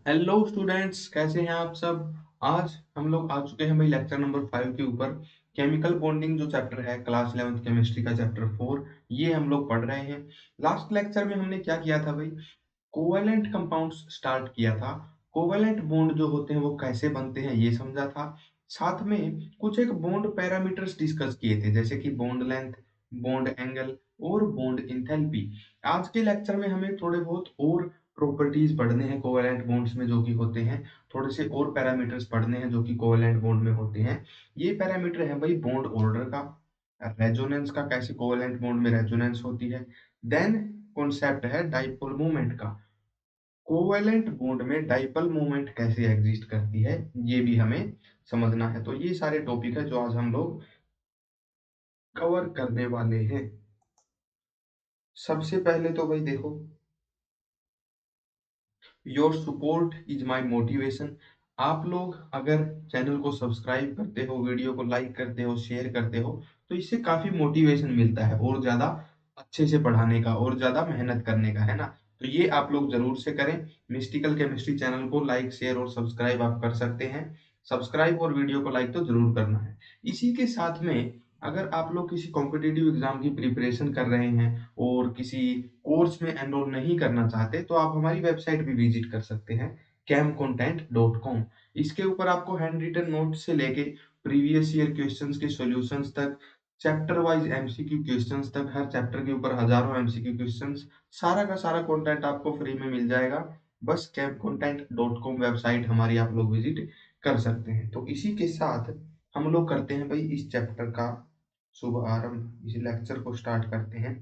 Hello students, कैसे हैं आप सब। आज हम लोग आ चुके हैं भाई लेक्चर नंबर 5 के ऊपर। केमिकल बॉन्डिंग जो चैप्टर है क्लास 11th केमिस्ट्री का चैप्टर 4, ये हम लोग पढ़ रहे हैं। लास्ट लेक्चर में हमने क्या किया था भाई, कोवेलेंट कंपाउंड्स स्टार्ट किया था। कोवेलेंट बॉन्ड जो होते हैं वो कैसे बनते हैं ये समझा था। साथ में कुछ एक बॉन्ड पैरामीटर्स डिस्कस किए थे, जैसे कि बॉन्ड लेंथ, बॉन्ड एंगल और बॉन्ड इंथैल्पी। आज के लेक्चर में हमें थोड़े बहुत और प्रॉपर्टीज पढ़ने हैं कोवेलेंट बॉन्ड्स में जो कि होते हैं। थोड़े से और पैरामीटर्स पढ़ने हैं जो कि कोवेलेंट बॉन्ड में होते हैं। ये पैरामीटर है भाई बॉन्ड ऑर्डर का, रेजोनेंस का, कैसे कोवेलेंट बॉन्ड में रेजोनेंस होती है। देन कॉन्सेप्ट है डाइपोल मोमेंट का, कोवेलेंट बॉन्ड में डाइपोल मोमेंट कैसे एग्जिस्ट करती है ये भी हमें समझना है। तो ये सारे टॉपिक है जो आज हम लोग कवर करने वाले हैं। सबसे पहले तो भाई देखो, your support is my motivation. आप लोग अगर चैनल को सब्सक्राइब करते हो, वीडियो को लाइक करते हो, शेयर करते हो, तो इससे काफी मोटिवेशन मिलता है और ज्यादा अच्छे से पढ़ाने का और ज्यादा मेहनत करने का, है ना। तो ये आप लोग जरूर से करें। मिस्टिकल केमिस्ट्री चैनल को लाइक शेयर और सब्सक्राइब आप कर सकते हैं। सब्सक्राइब और वीडियो को लाइक तो जरूर करना है। इसी के साथ में अगर आप लोग किसी कॉम्पिटिटिव एग्जाम की प्रिपरेशन कर रहे हैं और किसी कोर्स में एनरोल नहीं करना चाहते, तो आप हमारी वेबसाइट भी विजिट कर सकते हैं, camcontent.com। इसके ऊपर आपको हैंड रिटन नोट से लेके प्रीवियस ईयर क्वेश्चंस के सॉल्यूशंस तक, चैप्टर वाइज एमसीक्यू क्वेश्चंस तक, हर चैप्टर के ऊपर हजारों एमसीक्यू क्वेश्चंस, सारा का सारा कंटेंट आपको फ्री में मिल जाएगा। बस camcontent.com वेबसाइट हमारी आप लोग विजिट कर सकते हैं। तो इसी के साथ हम लोग करते हैं भाई इस चैप्टर का शुभ आरंभ, इस लेक्चर को स्टार्ट करते हैं।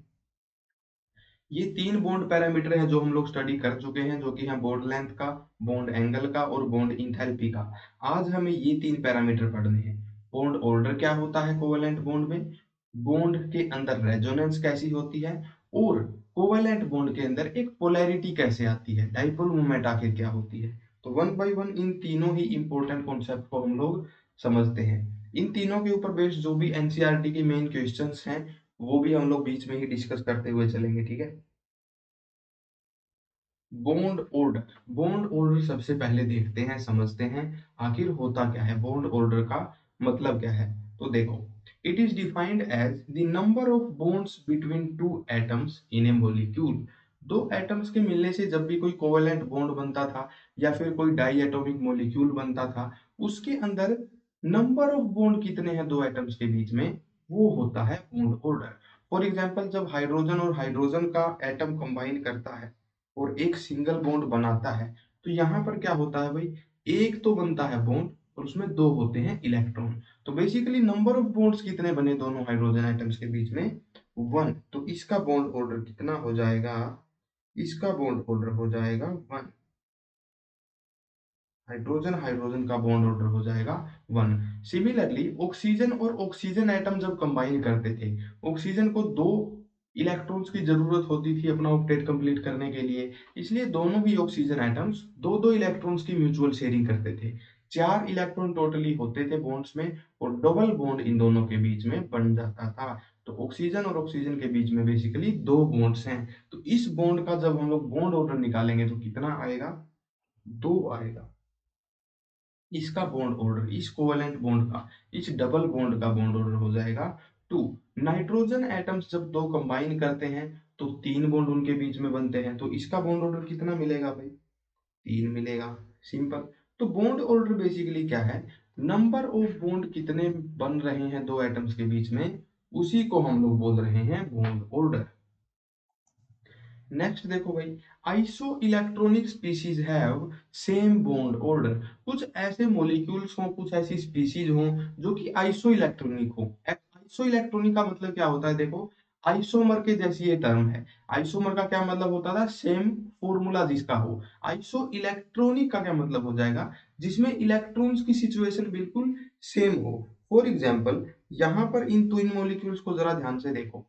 ये तीन बॉन्ड पैरामीटर हैं जो हम लोग स्टडी कर चुके हैं, जो कि है बॉन्ड लेंथ का, बॉन्ड एंगल का और बॉन्ड इंथैल्पी का। आज हमें ये तीन पैरामीटर पढ़ने हैं। बॉन्ड ऑर्डर क्या होता है कोवेलेंट बॉन्ड में, बॉन्ड के अंदर रेजोनेंस कैसी होती है, और कोवेलेंट बॉन्ड के अंदर एक पोलैरिटी कैसे आती है, डाइपोल मूवमेंट आखिर क्या होती है। तो वन बाय वन इन तीनों ही इंपॉर्टेंट कॉन्सेप्ट को हम लोग समझते हैं। इन तीनों के ऊपर बेस्ड जो भी एनसीईआरटी के मेन क्वेश्चंस हैं वो भी हम लोग बीच में ही डिस्कस करते हुए चलेंगे, ठीक है। बॉन्ड ऑर्डर, बॉन्ड ऑर्डर सबसे पहले देखते हैं, समझते हैं आखिर होता क्या है, बॉन्ड ऑर्डर का मतलब क्या है। तो देखो, it is defined as the number of bonds between two atoms in a molecule. दो एटम्स के मिलने से जब भी कोई कोवेलेंट बॉन्ड बनता था या फिर कोई डाई एटॉमिक मॉलिक्यूल बनता था, उसके अंदर नंबर ऑफ बॉन्ड कितने हैं दो एटम्स के बीच में, वो होता है बॉन्ड ऑर्डर। फॉर एग्जांपल, जब हाइड्रोजन और हाइड्रोजन का एटम कंबाइन करता है और एक सिंगल बॉन्ड बनाता है, तो यहाँ पर क्या होता है भाई, एक तो बनता है बॉन्ड और उसमें दो होते हैं इलेक्ट्रॉन। तो बेसिकली नंबर ऑफ बॉन्ड्स कितने बने दोनों हाइड्रोजन एटम्स के बीच में, वन। तो इसका बॉन्ड ऑर्डर कितना हो जाएगा, इसका बॉन्ड ऑर्डर हो जाएगा वन। हाइड्रोजन हाइड्रोजन का बॉन्ड ऑर्डर हो जाएगा वन। सिमिलरली ऑक्सीजन और ऑक्सीजन एटम जब कंबाइन करते थे, ऑक्सीजन को दो इलेक्ट्रॉन्स की जरूरत होती थी अपना ऑक्टेट कंप्लीट करने के लिए, इसलिए दोनों ही ऑक्सीजन एटम्स दो दो इलेक्ट्रॉन्स की म्यूचुअल शेयरिंग करते थे। चार इलेक्ट्रॉन टोटली होते थे बॉन्ड्स में और डबल बॉन्ड इन दोनों के बीच में बन जाता था। तो ऑक्सीजन और ऑक्सीजन के बीच में बेसिकली दो बॉन्ड्स हैं। तो इस बॉन्ड का जब हम लोग बॉन्ड ऑर्डर निकालेंगे तो कितना आएगा, दो आएगा। इसका बॉन्ड ऑर्डर, इस कोवेलेंट बॉन्ड का, इस डबल बॉन्ड का बॉन्ड ऑर्डर हो जाएगा टू। नाइट्रोजन एटम्स जब दो कंबाइन करते हैं तो तीन बॉन्ड उनके बीच में बनते हैं, तो इसका बॉन्ड ऑर्डर कितना मिलेगा भाई, तीन मिलेगा। सिंपल। तो बॉन्ड ऑर्डर बेसिकली क्या है, नंबर ऑफ बॉन्ड कितने बन रहे हैं दो एटम्स के बीच में, उसी को हम लोग बोल रहे हैं बॉन्ड ऑर्डर। नेक्स्ट देखो भाई, iso electronic species have same bond order. कुछ ऐसे मॉलिक्यूल्स हों, कुछ ऐसी स्पीशीज हों जो कि आइसो इलेक्ट्रॉनिक हो। आइसो इलेक्ट्रॉनिक का मतलब क्या होता है, देखो आइसोमर के जैसी ये टर्म है। आइसोमर का क्या मतलब होता था, सेम फॉर्मूला जिसका हो। आइसो इलेक्ट्रॉनिक का क्या मतलब हो जाएगा, जिसमें इलेक्ट्रॉन्स की सिचुएशन बिल्कुल सेम हो। फॉर एग्जाम्पल, यहाँ पर इन ट्विन मॉलिक्यूल्स को जरा ध्यान से देखो।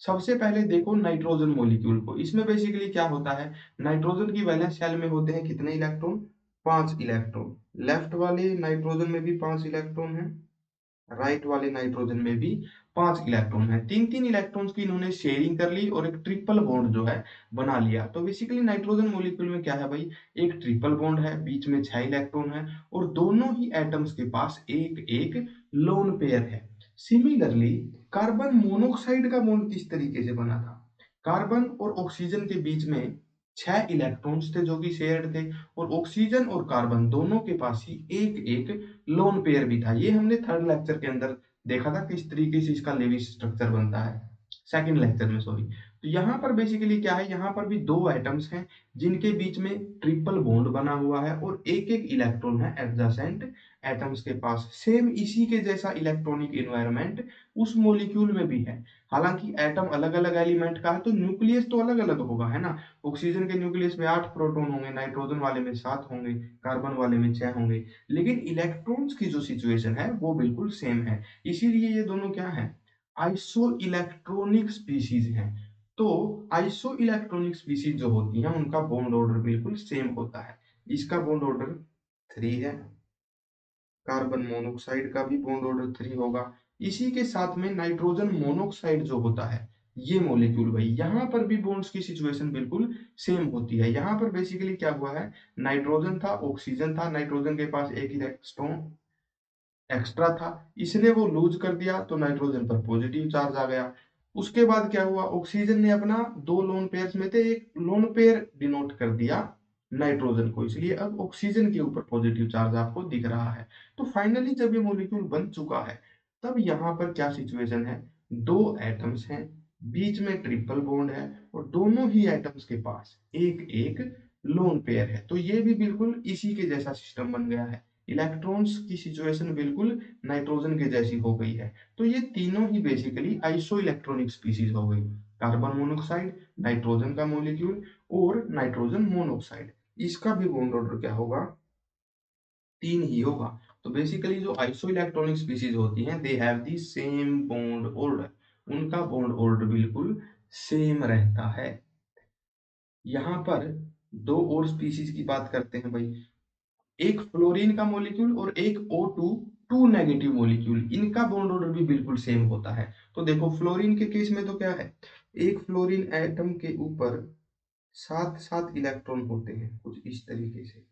सबसे पहले देखो नाइट्रोजन मॉलिक्यूल को, इसमें बेसिकली क्या होता है, नाइट्रोजन की वैलेंस शेल में होते हैं कितने इलेक्ट्रॉन, पांच इलेक्ट्रॉन। लेफ्ट वाले नाइट्रोजन में भी पांच इलेक्ट्रॉन है, राइट वाले नाइट्रोजन में भी 5 इलेक्ट्रॉन है। 3-3 इलेक्ट्रॉन्स की इन्होंने शेयरिंग कर ली और एक ट्रिपल बॉन्ड जो है बना लिया। तो बेसिकली नाइट्रोजन मॉलिक्यूल में क्या है भाई, एक ट्रिपल बॉन्ड है, बीच में 6 इलेक्ट्रॉन है और दोनों ही एटम्स के पास एक-एक लोन पेयर है। सिमिलरली कार्बन मोनोऑक्साइड का बॉन्ड किस तरीके से बना था? कार्बन और ऑक्सीजन के बीच में 6 इलेक्ट्रॉन्स थे जो कि शेयर्ड थे और ऑक्सीजन और कार्बन दोनों के पास ही एक-एक लोन पेयर भी था। ये हमने थर्ड लेक्चर के अंदर देखा था किस तरीके से इसका लेविस स्ट्रक्चर बनता है, सेकंड लेक्चर में सॉरी। तो यहाँ पर बेसिकली क्या है, यहाँ पर भी दो एटम्स हैं जिनके बीच में ट्रिपल बॉन्ड बना हुआ है और एक एक इलेक्ट्रॉन है एडजेसेंट एटम्स के पास। सेम इसी के जैसा इलेक्ट्रॉनिक एनवायरनमेंट उस मॉलिक्यूल में भी है। हालांकि एटम अलग अलग एलिमेंट का है तो न्यूक्लियस तो अलग अलग होगा, है ना। ऑक्सीजन के न्यूक्लियस में 8 प्रोटॉन होंगे, नाइट्रोजन वाले में 7 होंगे, कार्बन वाले में 6 होंगे, लेकिन इलेक्ट्रॉन्स की जो सिचुएशन है वो बिल्कुल सेम है। इसीलिए ये दोनों क्या है, आइसो इलेक्ट्रॉनिक स्पीशीज हैं। तो आइसो इलेक्ट्रॉनिक स्पीशीज जो होती हैं उनका बॉन्ड ऑर्डर बिल्कुल सेम होता है। इसका बॉन्ड ऑर्डर 3 है, कार्बन मोनोऑक्साइड का भी बॉन्ड ऑर्डर 3 होगा। इसी के साथ में नाइट्रोजन मोनोऑक्साइड जो होता है ये मॉलिक्यूल भाई, यहाँ पर भी बॉन्ड्स की सिचुएशन बिल्कुल सेम होती है। यहाँ पर बेसिकली क्या हुआ है, नाइट्रोजन था, ऑक्सीजन था, नाइट्रोजन के पास एक इलेक्ट्रॉन एक्स्ट्रा था, इसने वो लूज कर दिया तो नाइट्रोजन पर पॉजिटिव चार्ज आ गया। उसके बाद क्या हुआ, ऑक्सीजन ने अपना दो लोन पेयर्स में थे एक लोन पेयर डिनोट कर दिया नाइट्रोजन को, इसलिए अब ऑक्सीजन के ऊपर पॉजिटिव चार्ज आपको दिख रहा है। तो फाइनली जब ये मॉलिक्यूल बन चुका है तब यहाँ पर क्या सिचुएशन है, दो एटम्स हैं, बीच में ट्रिपल बॉन्ड है और दोनों ही एटम्स के पास एक एक लोन पेयर है। तो ये भी बिल्कुल इसी के जैसा सिस्टम बन गया है। इलेक्ट्रॉन्स की सिचुएशन बिल्कुल नाइट्रोजन के जैसी हो गई है। तो ये तीनों ही बेसिकली आइसो इलेक्ट्रॉनिक स्पीशीज हो गई, कार्बन मोनोऑक्साइड, नाइट्रोजन का मॉलिक्यूल और नाइट्रोजन मोनोऑक्साइड। इसका भी बॉन्ड ऑर्डर क्या होगा, 3 ही होगा। तो बेसिकली जो आइसो इलेक्ट्रॉनिक स्पीशीज होती हैं they have the same bond order, उनका बॉन्ड ऑर्डर बिल्कुल सेम रहता है। यहाँ पर दो और स्पीशीज की बात करते हैं भाई, एक फ्लोरीन का मॉलिक्यूल और एक O2 टू नेगेटिव मॉलिक्यूल, इनका बॉन्ड ऑर्डर भी बिल्कुल सेम होता है। तो देखो फ्लोरीन के केस में तो क्या है, एक फ्लोरीन एटम के ऊपर 7-7 इलेक्ट्रॉन होते हैं कुछ इस तरीके से।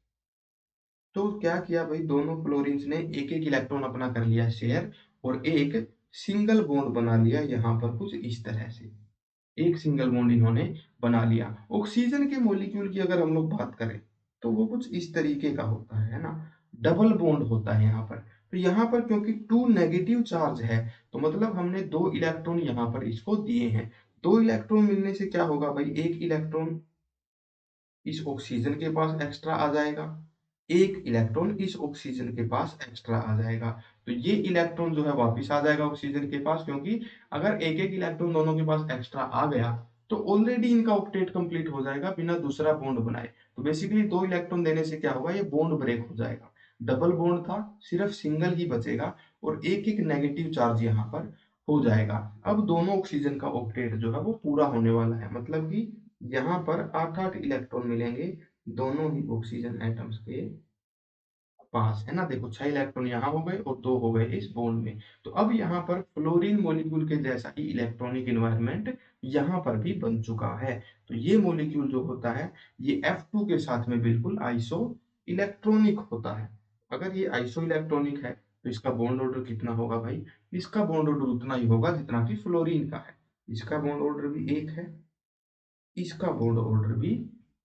तो क्या किया भाई, दोनों फ्लोरीन्स ने एक एक इलेक्ट्रॉन अपना कर लिया शेयर और एक सिंगल बॉन्ड बना लिया यहाँ पर कुछ इस तरह से, एक सिंगल बॉन्ड इन्होंने बना लिया। ऑक्सीजन के मॉलिक्यूल की अगर हम लोग बात करें तो वो कुछ इस तरीके का होता है ना, डबल बॉन्ड होता है यहाँ पर। तो यहाँ पर क्योंकि टू नेगेटिव चार्ज है तो मतलब हमने दो इलेक्ट्रॉन यहाँ पर इसको दिए हैं। दो इलेक्ट्रॉन मिलने से क्या होगा भाई, एक इलेक्ट्रॉन इस ऑक्सीजन के पास एक्स्ट्रा आ जाएगा, एक इलेक्ट्रॉन इस ऑक्सीजन के पास एक्स्ट्रा आ जाएगा। तो ये इलेक्ट्रॉन जो है वापस आ जाएगा ऑक्सीजन के पास, क्योंकि अगर एक एक इलेक्ट्रॉन दोनों के पास एक्स्ट्रा आ गया तो ऑलरेडी इनका ऑक्टेट कंप्लीट हो जाएगा बिना दूसरा बॉन्ड बनाए। तो बेसिकली दो इलेक्ट्रॉन देने से क्या होगा, ये बॉन्ड ब्रेक हो जाएगा, डबल बॉन्ड था सिर्फ सिंगल ही बचेगा और एक एक नेगेटिव चार्ज यहाँ पर हो जाएगा। अब दोनों ऑक्सीजन का ऑक्टेट जो है वो पूरा होने वाला है, मतलब कि यहाँ पर 8-8 इलेक्ट्रॉन मिलेंगे दोनों ही ऑक्सीजन एटम्स के पास, है ना। देखो 6 इलेक्ट्रॉन यहाँ हो गए और 2 हो गए इस बॉन्ड में। तो अब यहाँ पर फ्लोरीन मॉलिक्यूल के जैसा ही इलेक्ट्रॉनिक एनवायरनमेंट यहाँ पर भी बन चुका है। तो ये मॉलिक्यूल जो होता है ये F2 के साथ में बिल्कुल आइसो इलेक्ट्रॉनिक होता है। अगर ये आइसो इलेक्ट्रॉनिक है तो इसका बॉन्ड ऑर्डर कितना होगा भाई, इसका बॉन्ड ऑर्डर उतना ही होगा जितना कि फ्लोरीन का है। इसका बॉन्ड ऑर्डर भी 1 है, इसका बॉन्ड ऑर्डर भी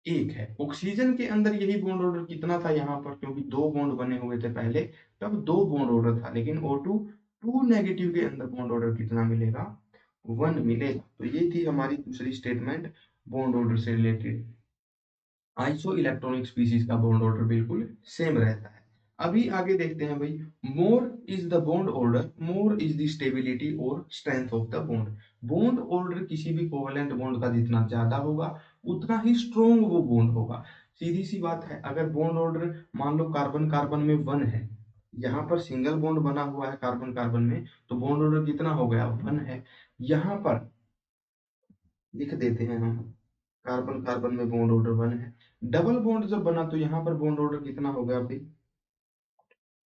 1 है। ऑक्सीजन के अंदर यही बॉन्ड ऑर्डर कितना था यहाँ पर, क्योंकि दो बॉन्ड बने हुए थे पहले, तब दो बॉन्ड ऑर्डर था, लेकिन O2 टू नेगेटिव के अंदर बॉन्ड ऑर्डर कितना मिलेगा, 1 मिलेगा। तो ये थी हमारी दूसरी स्टेटमेंट बॉन्ड ऑर्डर से रिलेटेड। आइसो इलेक्ट्रॉनिक स्पीशीज का बॉन्ड ऑर्डर बिल्कुल सेम रहता है। अभी आगे देखते हैं भाई, more is the bond order more is the stability और strength of the bond. Bond order किसी भी कोवलेंट बॉन्ड का जितना ज्यादा होगा उतना ही स्ट्रॉन्ग वो बॉन्ड होगा। सीधी सी बात है, अगर बॉन्ड ऑर्डर मान लो कार्बन कार्बन में 1 है, यहाँ पर सिंगल बॉन्ड बना हुआ है कार्बन कार्बन में, तो बॉन्ड ऑर्डर कितना हो गया, 1 है। यहाँ पर लिख देते हैं हम, कार्बन कार्बन में बॉन्ड ऑर्डर 1 है। डबल बॉन्ड जब बना तो यहाँ पर बॉन्ड ऑर्डर कितना हो गया भाई,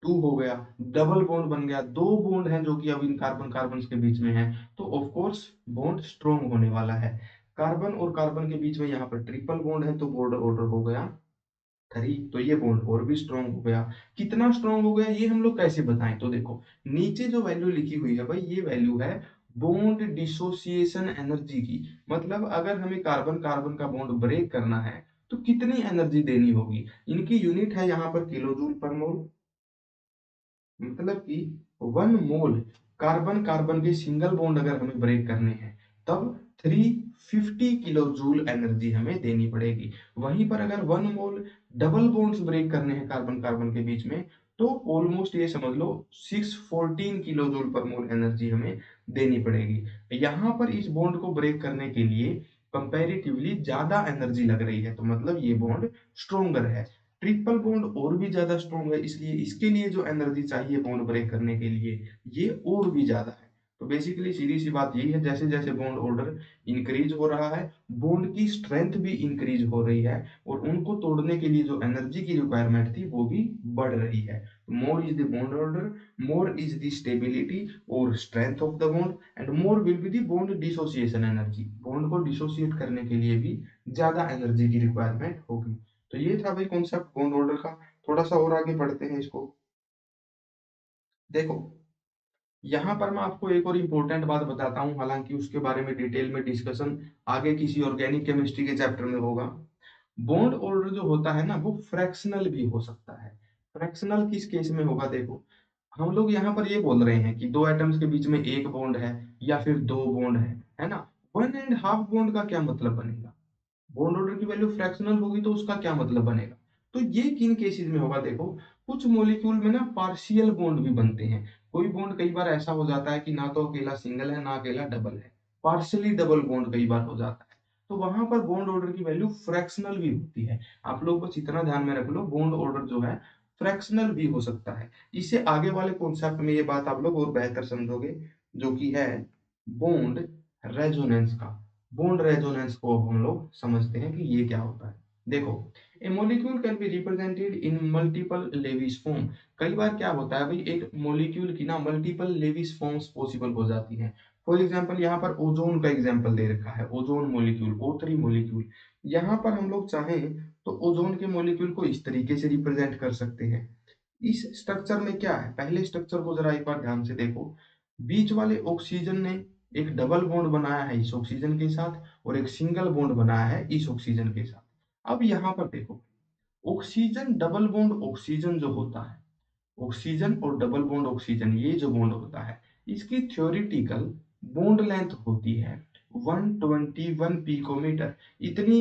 टू हो गया, डबल बॉन्ड बन गया, दो बॉन्ड हैं जो कि अब इन कार्बन कार्बन के बीच में है, तो ऑफ कोर्स बॉन्ड स्ट्रॉन्ग होने वाला है। कार्बन और कार्बन के बीच में यहाँ पर ट्रिपल बॉन्ड है, तो बॉन्ड ऑर्डर हो गया 3, तो ये बॉन्ड और भी स्ट्रॉन्ग हो गया। कितना स्ट्रॉन्ग हो गया ये हम लोग कैसे बताएं, तो देखो नीचे जो वैल्यू लिखी हुई है भाई, ये वैल्यू है बॉन्ड डिसोसिएशन एनर्जी की। मतलब अगर हमें कार्बन कार्बन का बॉन्ड ब्रेक करना है तो कितनी एनर्जी देनी होगी। इनकी यूनिट है यहाँ पर किलो जूल पर मोल। मतलब कि 1 मोल कार्बन कार्बन के सिंगल बॉन्ड अगर हमें ब्रेक करने हैं तब 350 किलो जूल एनर्जी हमें देनी पड़ेगी। वहीं पर अगर 1 मोल डबल बॉन्ड्स ब्रेक करने हैं कार्बन कार्बन के बीच में, तो ऑलमोस्ट ये समझ लो 614 किलो जूल पर मोल एनर्जी हमें देनी पड़ेगी। यहाँ पर इस बॉन्ड को ब्रेक करने के लिए कंपैरेटिवली ज्यादा एनर्जी लग रही है, तो मतलब ये बॉन्ड स्ट्रोंगर है। ट्रिपल बॉन्ड और भी ज्यादा स्ट्रॉन्ग है, इसलिए इसके लिए जो एनर्जी चाहिए बॉन्ड ब्रेक करने के लिए ये और भी ज्यादा है। तो बेसिकली सीधी सी बात यही है, जैसे जैसे बॉन्ड ऑर्डर इंक्रीज हो रहा है बॉन्ड की स्ट्रेंथ भी इंक्रीज हो रही है, और उनको तोड़ने के लिए जो एनर्जी की रिक्वायरमेंट थी वो भी बढ़ रही है। More is the bond order, more is the stability और strength of the bond, and more will be the bond dissociation energy. Bond को डिसोसिएट करने के लिए भी ज्यादा एनर्जी की रिक्वायरमेंट होगी। तो ये था भाई कॉन्सेप्ट बॉन्ड ऑर्डर का। थोड़ा सा और आगे बढ़ते हैं इसको। देखो यहाँ पर मैं आपको एक और इम्पोर्टेंट बात बताता हूँ, हालांकि उसके बारे में डिटेल में डिस्कशन आगे किसी ऑर्गेनिक केमिस्ट्री के चैप्टर में होगा। बॉन्ड ऑर्डर जो होता है ना वो फ्रैक्शनल भी हो सकता है। फ्रैक्शनल किस केस में होगा, देखो हम लोग यहाँ पर ये बोल रहे हैं कि दो एटम्स के बीच में एक बॉन्ड है या फिर दो बॉन्ड है ना। 1.5 बॉन्ड का क्या मतलब बनेगा, बॉन्ड ऑर्डर की वैल्यू फ्रैक्शनल होगी तो उसका क्या मतलब बनेगा। तो ये किन केसेस में होगा, देखो कुछ मॉलिक्यूल में ना पार्शियल बॉन्ड भी बनते हैं। कोई बॉन्ड कई बार ऐसा हो जाता है कि ना तो अकेला सिंगल है ना अकेला डबल है, पार्शियली डबल बॉन्ड कई बार हो जाता है। तो वहां पर बॉन्ड ऑर्डर की वैल्यू फ्रैक्शनल भी होती है। आप लोग बस इतना ध्यान में रख लो, बॉन्ड ऑर्डर जो है फ्रैक्शनल भी हो सकता है। इससे आगे वाले कॉन्सेप्ट में ये बात आप लोग और बेहतर समझोगे, जो कि है बॉन्ड रेजोनेंस का। बॉन्ड रेजोनेंस को अब हम लोग समझते हैं कि ये क्या होता है। देखो a molecule can be represented in multiple Lewis form. कई बार क्या होता है भाई, एक मॉलिक्यूल की ना मल्टीपल लेविस फॉर्म्स पॉसिबल हो जाती हैं। फॉर एग्जांपल यहाँ पर ओजोन का एग्जांपल दे रखा है, ओजोन मॉलिक्यूल O3 मॉलिक्यूल। यहाँ पर हम लोग चाहें तो ओजोन के मॉलिक्यूल को इस तरीके से रिप्रेजेंट कर सकते हैं। इस स्ट्रक्चर में क्या है, पहले स्ट्रक्चर को जरा एक बार ध्यान से देखो। बीच वाले ऑक्सीजन ने एक डबल बॉन्ड बनाया है इस ऑक्सीजन के साथ, और एक सिंगल बॉन्ड बनाया है इस ऑक्सीजन के साथ। अब यहाँ पर देखो ऑक्सीजन डबल बॉन्ड ऑक्सीजन जो होता है, ऑक्सीजन और डबल बॉन्ड ऑक्सीजन ये जो बॉन्ड होता है, इसकी थ्योरेटिकल बॉन्ड लेंथ होती है 121 पिकोमीटर। इतनी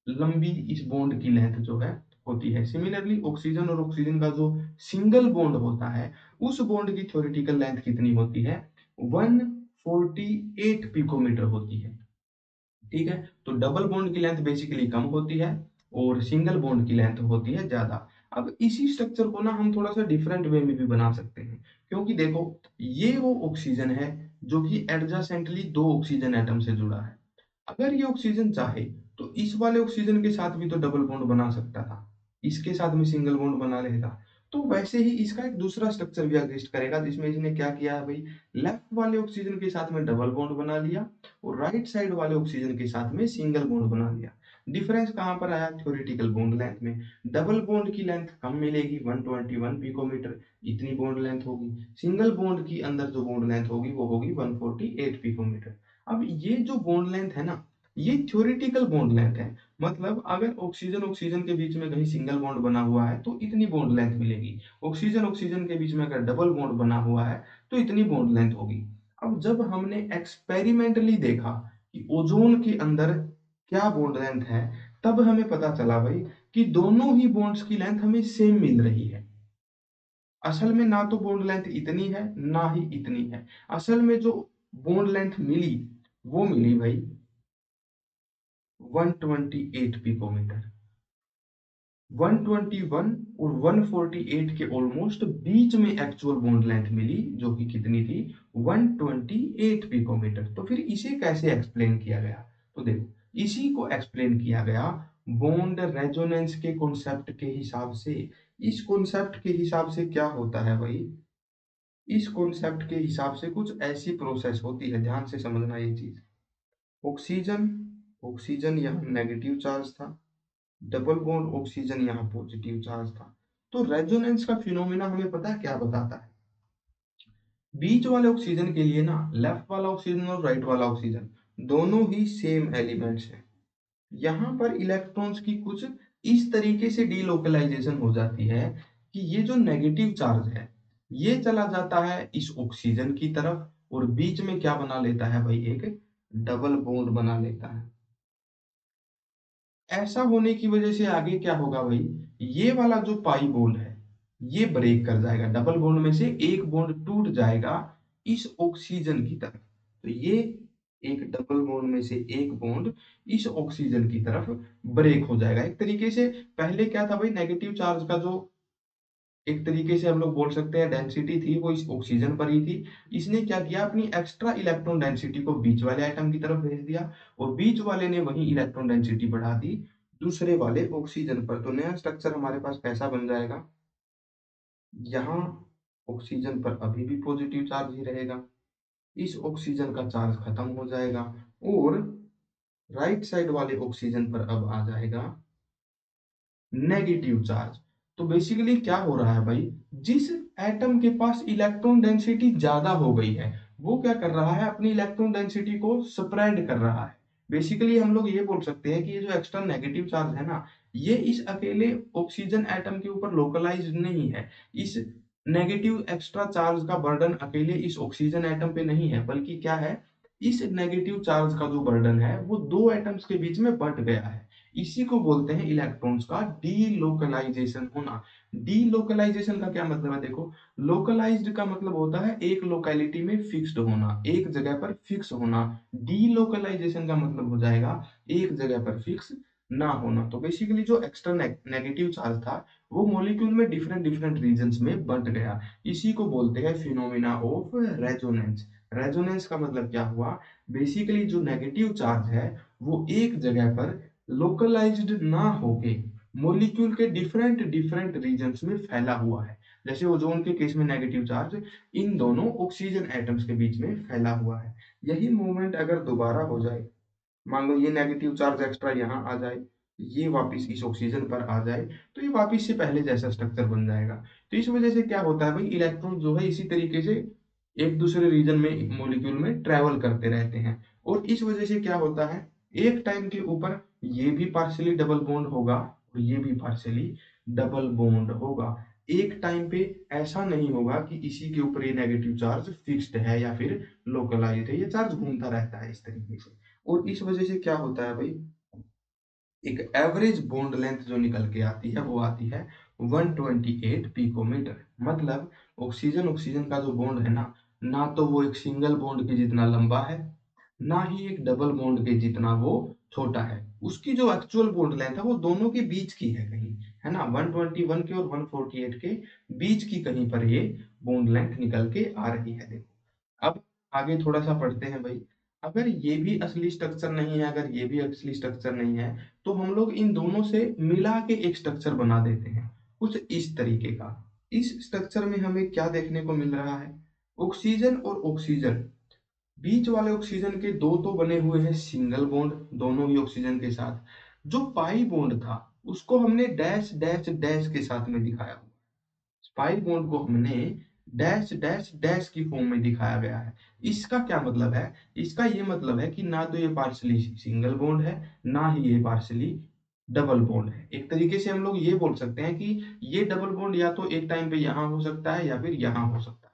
लंबी इस बॉन्ड की लेंथ जो है होती है। सिमिलरली ऑक्सीजन और ऑक्सीजन का जो सिंगल बॉन्ड होता है उस बॉन्ड की थ्योरेटिकल लेंथ कितनी होती है, 148 पिकोमीटर होती है। ठीक है, तो डबल बॉन्ड की लेंथ बेसिकली कम होती है और सिंगल बॉन्ड की लेंथ होती है ज्यादा। अब इसी स्ट्रक्चर को ना हम थोड़ा सा डिफरेंट वे में भी बना सकते हैं, क्योंकि देखो ये वो ऑक्सीजन है जो कि एडजासेंटली दो ऑक्सीजन एटम से जुड़ा है। अगर ये ऑक्सीजन चाहे तो इस वाले ऑक्सीजन के साथ भी तो डबल बॉन्ड बना सकता था, इसके साथ में सिंगल बॉन्ड बना लेगा। तो वैसे ही इसका एक दूसरा स्ट्रक्चर भी एग्जिस्ट करेगा, जिसमें इसने क्या किया है भाई, लेफ्ट वाले ऑक्सीजन के साथ में डबल बॉन्ड बना लिया और राइट साइड वाले ऑक्सीजन के साथ में सिंगल बॉन्ड बना लिया। डिफरेंस कहां पर आया, थ्योरेटिकल बॉन्ड लेंथ में। डबल बॉन्ड की लेंथ कम मिलेगी 121 पिकोमीटर, इतनी बॉन्ड लेंथ होगी। सिंगल बॉन्ड की अंदर जो बॉन्ड लेंथ होगी वो होगी 148 पिकोमीटर। अब ये जो बॉन्ड लेंथ है ना, ये थ्योरेटिकल बॉन्ड लेंथ है। मतलब अगर ऑक्सीजन ऑक्सीजन के बीच में कहीं सिंगल बॉन्ड बना हुआ है तो इतनी बॉन्ड लेंथ मिलेगी, ऑक्सीजन ऑक्सीजन के बीच में अगर डबल बॉन्ड बना हुआ है तो इतनी बॉन्ड लेंथ होगी। अब जब हमने एक्सपेरिमेंटली देखा कि ओजोन के अंदर क्या बॉन्ड लेंथ है, तब हमें पता चला भाई कि दोनों ही बॉन्ड्स की लेंथ हमें सेम मिल रही है। असल में ना तो बॉन्ड लेंथ इतनी है ना ही इतनी है, असल में जो बॉन्ड लेंथ मिली वो मिली भाई 128 पिकोमीटर। 121 और 148 के ऑलमोस्ट बीच में एक्चुअल बॉन्ड लेंथ मिली, जो कि कितनी थी, 128 पिकोमीटर। तो फिर इसे कैसे एक्सप्लेन किया गया, तो देखो इसी को एक्सप्लेन किया गया बॉन्ड रेजोनेंस के कॉन्सेप्ट के हिसाब से। इस कॉन्सेप्ट के हिसाब से क्या होता है भाई, इस कॉन्सेप्ट के हिसाब से कुछ ऐसी प्रोसेस होती है, ध्यान से समझना ये चीज। ऑक्सीजन, ऑक्सीजन यहाँ नेगेटिव चार्ज था, डबल बॉन्ड ऑक्सीजन यहाँ पॉजिटिव चार्ज था। तो रेजोनेंस का फिनोमेना हमें पता है क्या बताता है। बीच वाले ऑक्सीजन के लिए ना, लेफ्ट वाला ऑक्सीजन और राइट वाला ऑक्सीजन दोनों ही सेम एलिमेंट्स हैं। यहाँ पर इलेक्ट्रॉन्स की कुछ इस तरीके से डीलोकलाइजेशन हो जाती है कि ये जो नेगेटिव चार्ज है ये चला जाता है इस ऑक्सीजन की तरफ और बीच में क्या बना लेता है भाई, एक डबल बॉन्ड बना लेता है। ऐसा होने की वजह से आगे क्या होगा भाई, ये वाला जो पाई बॉन्ड है ये ब्रेक कर जाएगा, डबल बॉन्ड में से एक बॉन्ड टूट जाएगा इस ऑक्सीजन की तरफ। तो ये एक डबल बॉन्ड में से एक बॉन्ड इस ऑक्सीजन की तरफ ब्रेक हो जाएगा। एक तरीके से पहले क्या था भाई, नेगेटिव चार्ज का जो एक तरीके से हम लोग बोल सकते हैं डेंसिटी थी वो इस ऑक्सीजन पर ही थी। इसने क्या किया, अपनी एक्स्ट्रा इलेक्ट्रॉन डेंसिटी को बीच वाले आइटम की तरफ भेज दिया और बीच वाले ने वही इलेक्ट्रॉन डेंसिटी बढ़ा दी दूसरे वाले ऑक्सीजन पर। तो नया स्ट्रक्चर हमारे पास कैसा बन जाएगा, यहाँ ऑक्सीजन पर अभी भी पॉजिटिव चार्ज ही रहेगा, इस ऑक्सीजन का चार्ज खत्म हो जाएगा और राइट साइड वाले ऑक्सीजन पर अब आ जाएगा नेगेटिव चार्ज। तो बेसिकली क्या हो रहा है भाई, जिस एटम के पास इलेक्ट्रॉन डेंसिटी ज्यादा हो गई है वो क्या कर रहा है, अपनी इलेक्ट्रॉन डेंसिटी को स्प्रेड कर रहा है। बेसिकली हम लोग ये बोल सकते हैं कि ये जो एक्स्ट्रा नेगेटिव चार्ज है ना, ये इस अकेले ऑक्सीजन एटम के ऊपर लोकलाइज्ड नहीं है। इस नेगेटिव एक्स्ट्रा चार्ज का बर्डन अकेले इस ऑक्सीजन एटम पे नहीं है, बल्कि क्या है, इस नेगेटिव चार्ज का जो बर्डन है वो दो एटम्स के बीच में बंट गया है। इसी को बोलते हैं इलेक्ट्रॉन्स का डीलोकलाइजेशन होना। डीलोकलाइजेशन का क्या मतलब है, देखो, लोकलाइज्ड का मतलब होता है एक लोकेलिटी में फिक्स्ड होना, एक जगह पर फिक्स होना। डीलोकलाइजेशन का मतलब हो जाएगा एक जगह पर फिक्स ना होना। तो बेसिकली जो एक्स्ट्रा नेगेटिव चार्ज था वो मॉलिक्यूल में डिफरेंट डिफरेंट रीजन्स में बंट गया। इसी को बोलते हैं फिनोमिना ऑफ रेजोनेंस। रेजोनेंस का मतलब क्या हुआ, बेसिकली जो नेगेटिव चार्ज है वो एक जगह पर लोकलाइज्ड ना होके मॉलिक्यूल के डिफरेंट डिफरेंट रीजन्स में फैला हुआ है। जैसे ओजोन के केस में नेगेटिव चार्ज इन दोनों ऑक्सीजन एटम्स के बीच में फैला हुआ है। यही मूवमेंट अगर दोबारा हो जाए, मान लो ये नेगेटिव चार्ज एक्स्ट्रा यहाँ आ जाए, ये वापस इस ऑक्सीजन पर आ जाए, तो ये वापस से पहले जैसा स्ट्रक्चर बन जाएगा। तो इस वजह से क्या होता है भाई, इलेक्ट्रॉन जो है इसी तरीके से एक दूसरे रीजन में मॉलिक्यूल में ट्रेवल करते रहते हैं। और इस वजह से क्या होता है, एक टाइम के ऊपर ये भी पार्शियली डबल बॉन्ड होगा और ये भी पार्शियली डबल बॉन्ड होगा। एक टाइम पे ऐसा नहीं होगा कि इसी के ऊपर ये नेगेटिव चार्ज फिक्स्ड है या फिर लोकलाइज्ड है, ये चार्ज घूमता रहता है इस तरीके से। और इस वजह से क्या होता है भाई, एक एवरेज बॉन्ड लेंथ जो निकल के आती है वो आती है 128 पिकोमीटर। मतलब ऑक्सीजन ऑक्सीजन का जो बॉन्ड है ना, ना तो वो एक सिंगल बॉन्ड के जितना लंबा है, ना ही एक डबल बॉन्ड के जितना वो छोटा है। उसकी जो एक्चुअल बॉन्ड लेंथ है वो दोनों के बीच की है कहीं, है ना, 121 के और 148 के बीच की कहीं पर ये बॉन्ड लेंथ निकल के आ रही है। देखो अब आगे थोड़ा सा पढ़ते हैं भाई। अगर ये भी असली स्ट्रक्चर नहीं है, अगर ये भी असली स्ट्रक्चर नहीं है, तो हम लोग इन दोनों से मिला के एक स्ट्रक्चर बना देते हैं कुछ इस तरीके का। इस स्ट्रक्चर में हमें क्या देखने को मिल रहा है, ऑक्सीजन और ऑक्सीजन, बीच वाले ऑक्सीजन के दो तो बने हुए हैं सिंगल बॉन्ड दोनों ही ऑक्सीजन के साथ। जो पाई बॉन्ड था उसको हमने डैश डैश डैश के साथ में दिखाया। पाई बॉन्ड को हमने डैश डैश डैश की फॉर्म में दिखाया गया है। इसका क्या मतलब है, इसका ये मतलब है कि ना तो ये पार्शली सिंगल बॉन्ड है, ना ही ये पार्शली डबल बॉन्ड है। एक तरीके से हम लोग ये बोल सकते हैं कि ये डबल बॉन्ड या तो एक टाइम पे यहाँ हो सकता है या फिर यहाँ हो सकता है।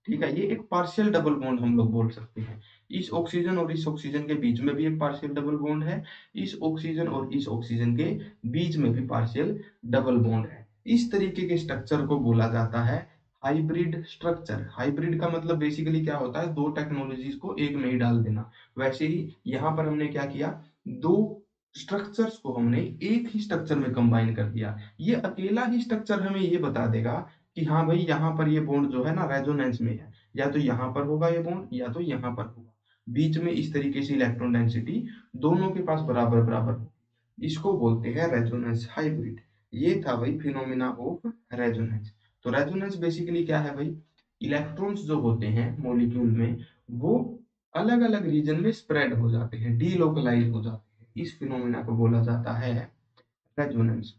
ठीक है, ये एक पार्शियल डबल बॉन्ड हम लोग बोल सकते हैं। इस ऑक्सीजन और इस ऑक्सीजन के बीच में भी एक पार्शियल डबल बॉन्ड है, इस ऑक्सीजन और इस ऑक्सीजन के बीच में भी पार्शियल डबल बॉन्ड है। इस तरीके के स्ट्रक्चर को बोला जाता है हाइब्रिड स्ट्रक्चर। हाइब्रिड का मतलब बेसिकली क्या होता है, दो टेक्नोलॉजीज को एक में ही डाल देना। वैसे ही यहाँ पर हमने क्या किया, दो स्ट्रक्चर्स को हमने एक ही स्ट्रक्चर में कंबाइन कर दिया। ये अकेला ही स्ट्रक्चर हमें ये बता देगा कि हाँ भाई यहाँ पर ये बॉन्ड जो है ना रेजोनेंस में है, या तो यहाँ पर होगा ये बॉन्ड या तो यहाँ पर होगा। बीच में इस तरीके से इलेक्ट्रॉन डेंसिटी दोनों के पास बराबर बराबर हो, इसको बोलते हैं रेजोनेंस हाइब्रिड। ये था भाई फिनोमिना ऑफ रेजोनेंस। तो रेजोनेंस बेसिकली क्या है भाई, इलेक्ट्रॉन्स जो होते हैं मॉलिक्यूल में वो अलग अलग रीजन में स्प्रेड हो जाते हैं, डीलोकलाइज हो जाते हैं, इस फिनोमिना को बोला जाता है रेजोनेंस।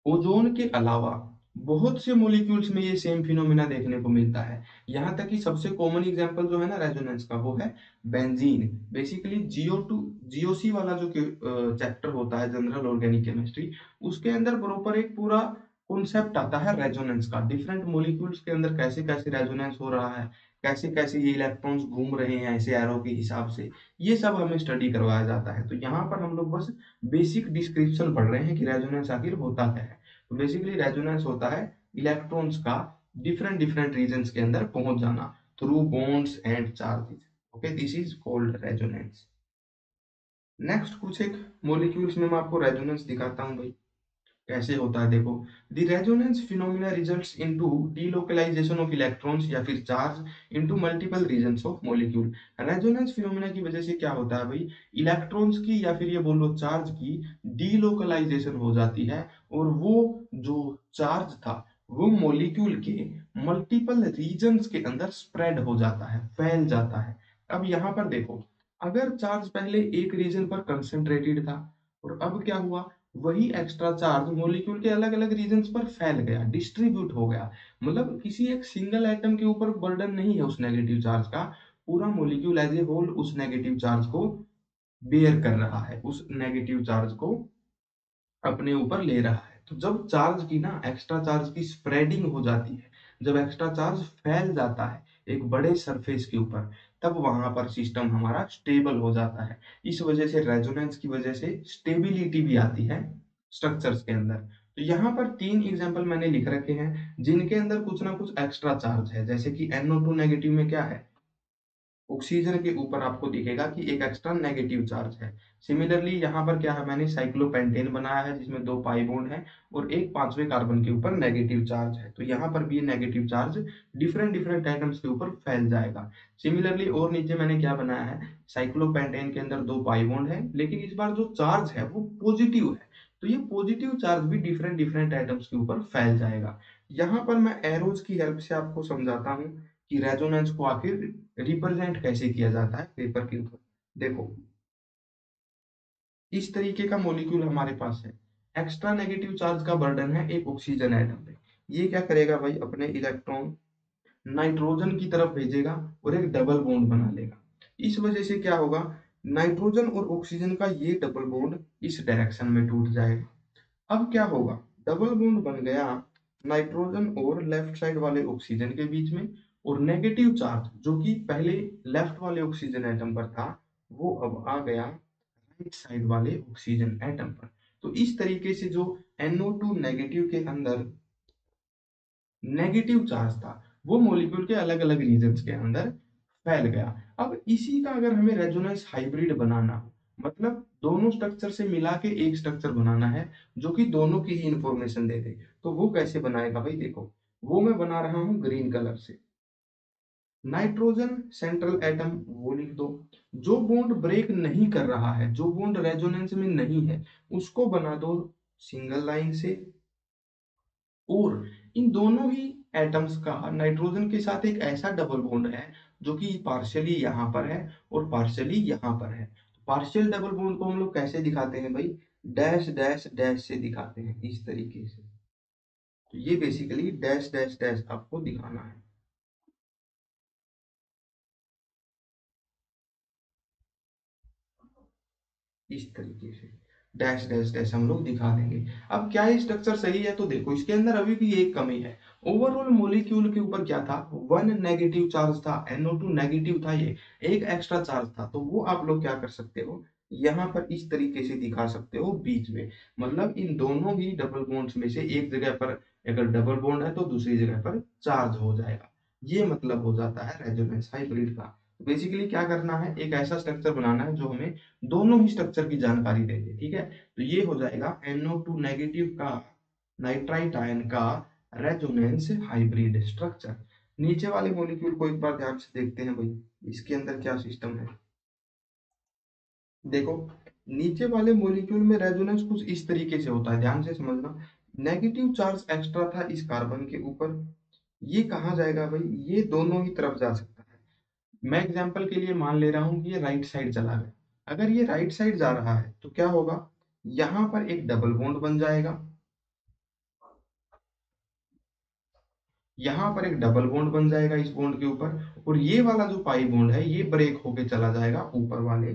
ओजोन के अलावा बहुत से मॉलिक्यूल्स में ये सेम फिनोमिना देखने को मिलता है। यहाँ तक कि सबसे कॉमन एग्जांपल जो है ना रेजोनेंस का वो है बेंजीन। बेसिकली जीओ2 जीओसी वाला जो चैप्टर होता है जनरल ऑर्गेनिक केमिस्ट्री, उसके अंदर प्रॉपर एक पूरा कॉन्सेप्ट आता है रेजोनेंस का, डिफरेंट मॉलिक्यूल्स के अंदर कैसे कैसे रेजोनेंस हो रहा है, कैसे कैसे ये इलेक्ट्रॉन्स घूम रहे हैं ऐसे एरो के हिसाब से, ये सब हमें स्टडी करवाया जाता है। तो यहाँ पर हम लोग बस बेसिक डिस्क्रिप्शन पढ़ रहे हैं कि रेजोनेंस आखिर होता क्या है। तो बेसिकली रेजोनेंस होता है इलेक्ट्रॉन्स का डिफरेंट डिफरेंट रीजन्स के अंदर पहुंच जाना through bonds and charges. Okay, this is called resonance. Next कुछ एक मॉलिक्यूल्स में मैं आपको रेजोनेंस दिखाता हूं भाई कैसे होता है। देखो, the resonance phenomena results into delocalization of electrons या फिर charge into multiple regions of molecule. Resonance phenomena की वजह से क्या होता है भाई, इलेक्ट्रॉन्स की या फिर ये बोलो चार्ज की डीलोकलाइजेशन हो जाती है, और वो जो चार्ज था वो मॉलिक्यूल के मल्टीपल रीजन्स के अंदर स्प्रेड हो जाता है, फैल जाता है। अब यहाँ पर देखो, अगर चार्ज पहले एक रीजन पर कंसेंट्रेटेड था और अब क्या हुआ, वही एक्स्ट्रा चार्ज मॉलिक्यूल के अलग अलग रीजन्स पर फैल गया, डिस्ट्रीब्यूट हो गया। मतलब किसी एक सिंगल एटम के ऊपर बर्डन नहीं है उस नेगेटिव चार्ज का, पूरा मॉलिक्यूल एज ए होल उस नेगेटिव चार्ज को बेयर कर रहा है, उस नेगेटिव चार्ज को अपने ऊपर ले रहा है। तो जब चार्ज की ना एक्स्ट्रा चार्ज की स्प्रेडिंग हो जाती है, जब एक्स्ट्रा चार्ज फैल जाता है एक बड़े सरफेस के ऊपर, तब वहां पर सिस्टम हमारा स्टेबल हो जाता है। इस वजह से रेजोनेंस की वजह से स्टेबिलिटी भी आती है स्ट्रक्चर्स के अंदर। तो यहाँ पर तीन एग्जांपल मैंने लिख रखे हैं जिनके अंदर कुछ ना कुछ एक्स्ट्रा चार्ज है। जैसे कि NO2 नेगेटिव में क्या है, ऑक्सीजन के ऊपर आपको दिखेगा कि एक एक्स्ट्रा नेगेटिव चार्ज है। सिमिलरली यहाँ पर क्या है, मैंने साइक्लोपेंटेन बनाया है जिसमें दो पाई बॉन्ड है और एक पांचवें कार्बन के ऊपर नेगेटिव चार्ज है। तो यहाँ पर भी ये negative charge different different items के ऊपर फैल जाएगा। सिमिलरली और नीचे मैंने क्या बनाया है, साइक्लोपेंटेन के अंदर दो पाई बॉन्ड है लेकिन इस बार जो चार्ज है वो पॉजिटिव है। तो ये पॉजिटिव चार्ज भी डिफरेंट डिफरेंट आइटम्स के ऊपर फैल जाएगा। यहाँ पर मैं एरोज की हेल्प से आपको समझाता हूँ कि रेजोनेंस को आखिर रिप्रेजेंट कैसे किया जाता है पेपर के ऊपर। देखो, इस तरीके का मॉलिक्यूल हमारे पास है, एक्स्ट्रा नेगेटिव चार्ज का बर्डन है एक ऑक्सीजन एटम पे। ये क्या करेगा भाई, अपने इलेक्ट्रॉन नाइट्रोजन की तरफ भेजेगा और एक डबल बॉन्ड बना लेगा। इस वजह से क्या होगा, नाइट्रोजन और ऑक्सीजन का ये डबल बॉन्ड इस डायरेक्शन में टूट जाएगा। अब क्या होगा, डबल बॉन्ड बन गया नाइट्रोजन और लेफ्ट साइड वाले ऑक्सीजन के बीच में, और नेगेटिव चार्ज जो कि पहले लेफ्ट वाले ऑक्सीजन एटम पर था वो अब आ गया राइट साइड वाले ऑक्सीजन एटम पर। तो इस तरीके से जो NO2 नेगेटिव के अंदर नेगेटिव चार्ज था वो मॉलिक्यूल के अलग अलग रीजन्स के अंदर फैल गया। अब इसी का अगर हमें रेजोनेंस हाइब्रिड बनाना हो, मतलब दोनों स्ट्रक्चर से मिला के एक स्ट्रक्चर बनाना है जो कि दोनों की ही इंफॉर्मेशन दे दे, तो वो कैसे बनाएगा भाई। देखो, वो मैं बना रहा हूँ ग्रीन कलर से। नाइट्रोजन सेंट्रल एटम वो लिख दो, जो बॉन्ड ब्रेक नहीं कर रहा है, जो बॉन्ड रेजोनेंस में नहीं है, उसको बना दो सिंगल लाइन से। और इन दोनों ही एटम्स का नाइट्रोजन के साथ एक ऐसा डबल बॉन्ड है जो कि पार्शियली यहाँ पर है और पार्शियली यहाँ पर है। पार्शियल डबल बॉन्ड को हम लोग कैसे दिखाते हैं भाई, डैश डैश डैश से दिखाते हैं इस तरीके से। तो ये बेसिकली डैश डैश डैश आपको दिखाना है इस तरीके से, डैश डैश डैश हम लोग दिखा देंगे। अब क्या ये स्ट्रक्चर सही है, तो देखो इसके अंदर अभी भी एक कमी है। ओवरऑल मॉलिक्यूल के ऊपर क्या था, वन नेगेटिव चार्ज था, NO2 नेगेटिव था, ये एक एक्स्ट्रा चार्ज था। तो वो आप लोग क्या कर सकते हो, यहाँ पर इस तरीके से दिखा सकते हो बीच में। मतलब इन दोनों ही डबल बॉन्ड्स में से एक जगह पर अगर डबल बॉन्ड है तो दूसरी जगह पर चार्ज हो जाएगा। ये मतलब हो जाता है रेजोनेंस हाइब्रिड का। बेसिकली क्या करना है, एक ऐसा स्ट्रक्चर बनाना है जो हमें दोनों ही स्ट्रक्चर की जानकारी दे दे। ठीक है, तो ये हो जाएगा NO2 नेगेटिव का नाइट्राइट आयन का रेजोनेंस हाइब्रिड स्ट्रक्चर। नीचे वाले मॉलिक्यूल को एक बार ध्यान से देखते हैं भाई, इसके अंदर क्या सिस्टम है। देखो, नीचे वाले मॉलिक्यूल में रेजोनेंस कुछ इस तरीके से होता है, ध्यान से समझना। नेगेटिव चार्ज एक्स्ट्रा था इस कार्बन के ऊपर, ये कहाँ जाएगा भाई, ये दोनों ही तरफ जा सकता है। मैं एग्जांपल के लिए मान ले रहा हूँ कि ये राइट साइड चला गया। अगर ये राइट साइड जा रहा है तो क्या होगा, यहाँ पर एक डबल बॉन्ड बन जाएगा, यहाँ पर एक डबल बॉन्ड बन जाएगा इस बॉन्ड के ऊपर, और ये वाला जो पाई बॉन्ड है ये ब्रेक होके चला जाएगा ऊपर वाले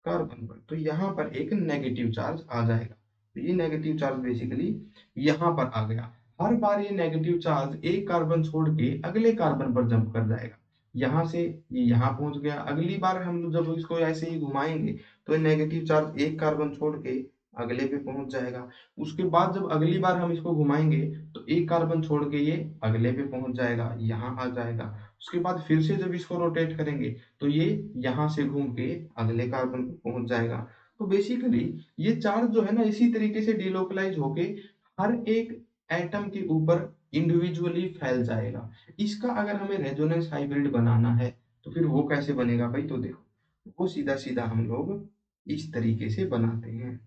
कार्बन पर, तो यहाँ पर एक नेगेटिव चार्ज आ जाएगा। तो ये नेगेटिव चार्ज बेसिकली यहाँ पर आ गया। हर बार ये नेगेटिव चार्ज एक कार्बन छोड़ के अगले कार्बन पर जंप कर जाएगा। यहाँ से ये यहाँ पहुंच गया, अगली बार हम लोग जब इसको ऐसे ही घुमाएंगे तो ये नेगेटिव चार्ज एक कार्बन छोड़ के अगले पे पहुंच जाएगा। उसके बाद जब अगली बार हम इसको घुमाएंगे तो एक कार्बन छोड़ के ये अगले पे पहुंच जाएगा, यहाँ आ जाएगा। उसके बाद फिर से जब इसको रोटेट करेंगे तो ये यहाँ से घूम के अगले कार्बन पे पहुंच जाएगा। तो बेसिकली ये चार्ज जो है ना इसी तरीके से डिलोकलाइज होके हर एक एटम के ऊपर इंडिविजुअली फैल जाएगा। इसका अगर हमें रेजोनेंस हाइब्रिड बनाना है तो फिर वो कैसे बनेगा भाई, तो देखो वो सीधा सीधा हम लोग इस तरीके से बनाते हैं।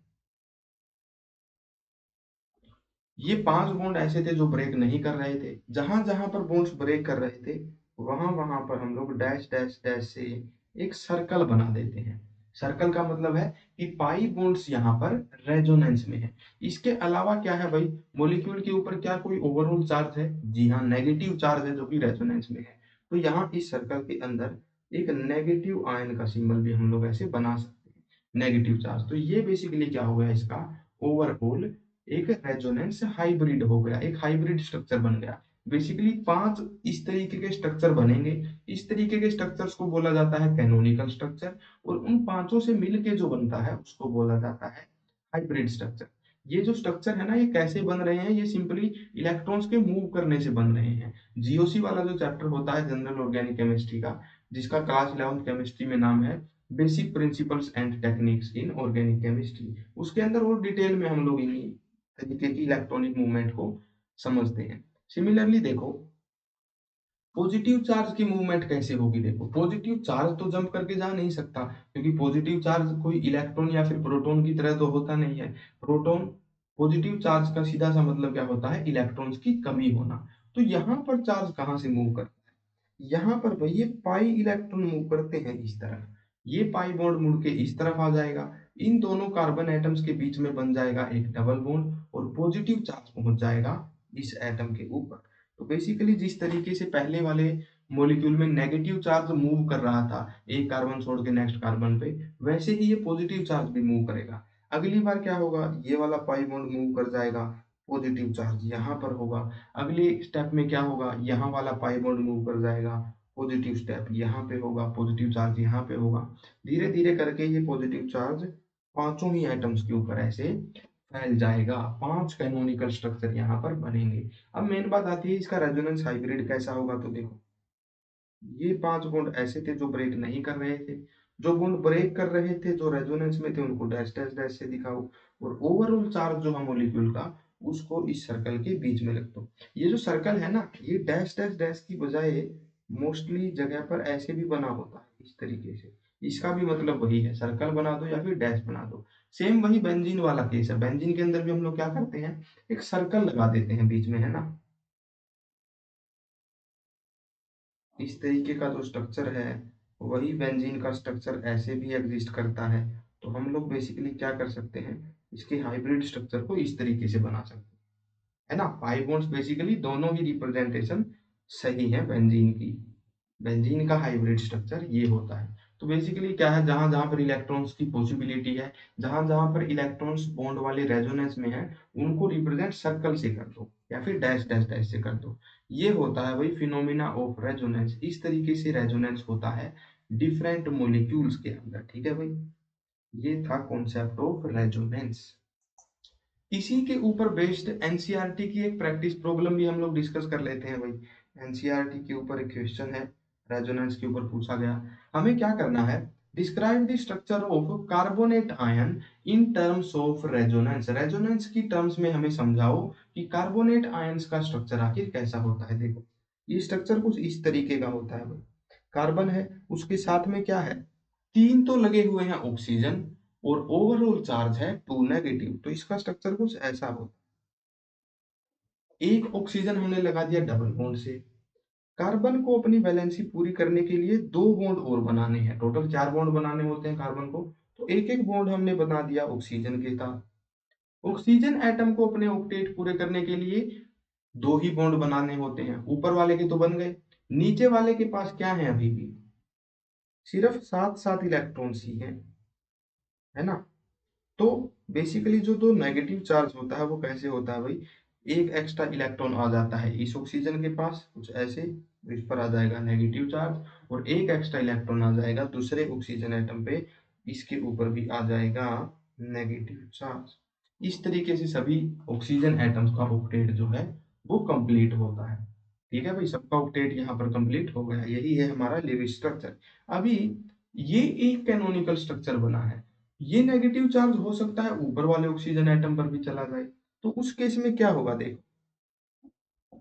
ये 5 बॉन्ड ऐसे थे जो ब्रेक नहीं कर रहे थे, जहां जहां पर बॉन्ड्स ब्रेक कर रहे थे वहां वहां पर हम लोग डैश डैश डैश से एक सर्कल बना देते हैं। सर्कल का मतलब है कि पाई बॉन्ड्स यहाँ पर रेजोनेंस में है। इसके अलावा क्या है भाई, मॉलिक्यूल के ऊपर क्या कोई ओवरऑल चार्ज है, जी हाँ नेगेटिव चार्ज है जो कि रेजोनेंस में है। तो यहाँ इस सर्कल के अंदर एक नेगेटिव आयन का सिंबल भी हम लोग ऐसे बना सकते हैं, नेगेटिव चार्ज। तो ये बेसिकली क्या हो गया, इसका ओवरऑल एक रेजोनेंस हाइब्रिड हो गया, एक हाइब्रिड स्ट्रक्चर बन गया। बेसिकली 5 इस तरीके के स्ट्रक्चर बनेंगे। इस तरीके के स्ट्रक्चर्स को बोला जाता है कैनोनिकल स्ट्रक्चर, और उन पांचों से मिलके जो बनता है उसको बोला जाता है हाइब्रिड स्ट्रक्चर। ये जो स्ट्रक्चर है ना ये कैसे बन रहे हैं, ये सिंपली इलेक्ट्रॉन्स के मूव करने से बन रहे हैं। जीओसी वाला जो चैप्टर होता है जनरल ऑर्गेनिक केमिस्ट्री का, जिसका क्लास 11th केमिस्ट्री में नाम है basic principles and techniques in organic chemistry, उसके अंदर और डिटेल में हम लोग इन्हीं तरीके की इलेक्ट्रॉनिक मूवमेंट को समझते हैं। सिमिलरली देखो पॉजिटिव चार्ज की मूवमेंट कैसे होगी, देखो पॉजिटिव चार्ज तो जंप करके जा नहीं सकता, क्योंकि पॉजिटिव चार्ज कोई इलेक्ट्रॉन या फिर प्रोटॉन की तरह तो होता नहीं है। प्रोटॉन पॉजिटिव चार्ज का सीधा सा मतलब क्या होता है, इलेक्ट्रॉन्स की कमी होना। तो यहाँ पर चार्ज कहाँ से मूव करता है, यहाँ पर भाई ये पाई इलेक्ट्रॉन मूव करते हैं इस तरफ, ये पाई बॉन्ड मुड़ के इस तरफ आ जाएगा, इन दोनों कार्बन एटम्स के बीच में बन जाएगा एक डबल बॉन्ड, और पॉजिटिव चार्ज पहुंच जाएगा इस एटम के ऊपर। तो बेसिकली जिस तरीके से पहले वाले मॉलिक्यूल में नेगेटिव चार्ज मूव कर रहा था एक कार्बन छोड़ के नेक्स्ट कार्बन पे, वैसे ही ये पॉजिटिव चार्ज भी मूव करेगा। अगली बार क्या होगा, ये वाला पाई बॉन्ड मूव कर जाएगा, पॉजिटिव चार्ज यहाँ पर होगा। अगले स्टेप में क्या होगा, यहाँ वाला पाई बॉन्ड मूव कर जाएगा, पॉजिटिव स्टेप यहाँ पे होगा, पॉजिटिव चार्ज यहाँ पे होगा। धीरे धीरे करके ये पॉजिटिव चार्ज पांचों ही एटम्स के ऊपर ऐसे फैल जाएगा, 5 कैनोनिकल स्ट्रक्चर यहाँ पर बनेंगे। अब मेन बात आती है इसका रेजोनेंस हाइब्रिड कैसा होगा, तो देखो ये 5 बॉन्ड ऐसे थे जो ब्रेक नहीं कर रहे थे, जो बॉन्ड ब्रेक कर रहे थे जो रेजोनेंस में थे उनको डैश डैश डैश से दिखाओ, और ओवरऑल चार्ज जो है मॉलिक्यूल का उसको इस सर्कल के बीच में रख दो। ये जो सर्कल है ना ये डैश डैश डैश की बजाय मोस्टली जगह पर ऐसे भी बना होता है इस तरीके से, इसका भी मतलब वही है, सर्कल बना दो या फिर डैश बना दो। सेम वही बेंजीन वाला केस है, बेंजीन के अंदर भी हम लोग क्या करते हैं, एक सर्कल लगा देते हैं बीच में, है ना। इस तरीके का जो स्ट्रक्चर है वही बेंजीन का स्ट्रक्चर ऐसे भी एग्जिस्ट करता है। तो हम लोग बेसिकली क्या कर सकते हैं, इसके हाइब्रिड स्ट्रक्चर को इस तरीके से बना सकते हैं, है ना। पाई बॉन्ड्स बेसिकली दोनों ही रिप्रेजेंटेशन सही है बेंजीन की, बेंजीन का हाइब्रिड स्ट्रक्चर ये होता है। तो बेसिकली क्या है, जहां जहां पर इलेक्ट्रॉन्स की पॉसिबिलिटी है, जहां जहां पर इलेक्ट्रॉन्स बॉन्ड वाले रेजोनेंस में है, उनको रिप्रेजेंट सर्कल से कर दो या फिर डैश डैश डैश से कर दो। ये होता है भाई फिनोमिना ऑफ रेजोनेंस, इस तरीके से रेजोनेंस होता है डिफरेंट मॉलिक्यूल्स के अंदर, ठीक है भाई। ये था कॉन्सेप्ट ऑफ रेजोनेंस। इसी के ऊपर बेस्ड एनसीईआरटी की एक प्रैक्टिस प्रॉब्लम भी हम लोग डिस्कस कर लेते हैं भाई। एनसीईआरटी के ऊपर एक क्वेश्चन है, रेजोनेंस के ऊपर पूछा गया। हमें क्या करना है, describe the structure of carbonate ion in terms of resonance. Resonance की टर्म्स में हमें समझाओ कि कार्बोनेट आयंस का स्ट्रक्चर आखिर कैसा होता है। देखो ये स्ट्रक्चर कुछ इस तरीके का होता है भाई, कार्बन है उसके साथ में क्या है, 3 तो लगे हुए हैं ऑक्सीजन, और ओवरऑल चार्ज है 2 नेगेटिव। तो इसका स्ट्रक्चर कुछ ऐसा होता है। एक ऑक्सीजन हमने लगा दिया डबल बॉन्ड से। कार्बन को अपनी वैलेंसी पूरी करने के लिए 2 बॉन्ड और बनाने हैं। टोटल 4 बॉन्ड बनाने होते हैं कार्बन को। तो एक-एक बॉन्ड हमने बना दिया ऑक्सीजन के साथ। ऑक्सीजन एटम को अपने ऑक्टेट पूरे करने के लिए 2 ही बॉन्ड बनाने होते हैं। ऊपर वाले के तो बन गए, नीचे वाले के पास क्या है अभी भी? सिर्फ 7-7 इलेक्ट्रॉन्स ही हैं, है ना? तो बेसिकली जो दो नेगेटिव चार्ज होता है वो कैसे होता है भाई? एक एक्स्ट्रा इलेक्ट्रॉन आ जाता है इस ऑक्सीजन के पास, कुछ ऐसे, इस पर आ जाएगा नेगेटिव चार्ज, और एक एक्स्ट्रा इलेक्ट्रॉन आ जाएगा दूसरे ऑक्सीजन एटम पे, इसके ऊपर भी आ जाएगा नेगेटिव चार्ज। इस तरीके से सभी ऑक्सीजन एटम्स का ऑक्टेट जो है वो कंप्लीट होता है। ठीक है भाई, सबका ऑक्टेट यहाँ पर कंप्लीट हो गया। यही है हमारा लिविंग स्ट्रक्चर। अभी ये एक कैनोनिकल स्ट्रक्चर बना है। ये नेगेटिव चार्ज हो सकता है ऊपर वाले ऑक्सीजन एटम पर भी चला जाए। तो उस केस में क्या होगा? देखो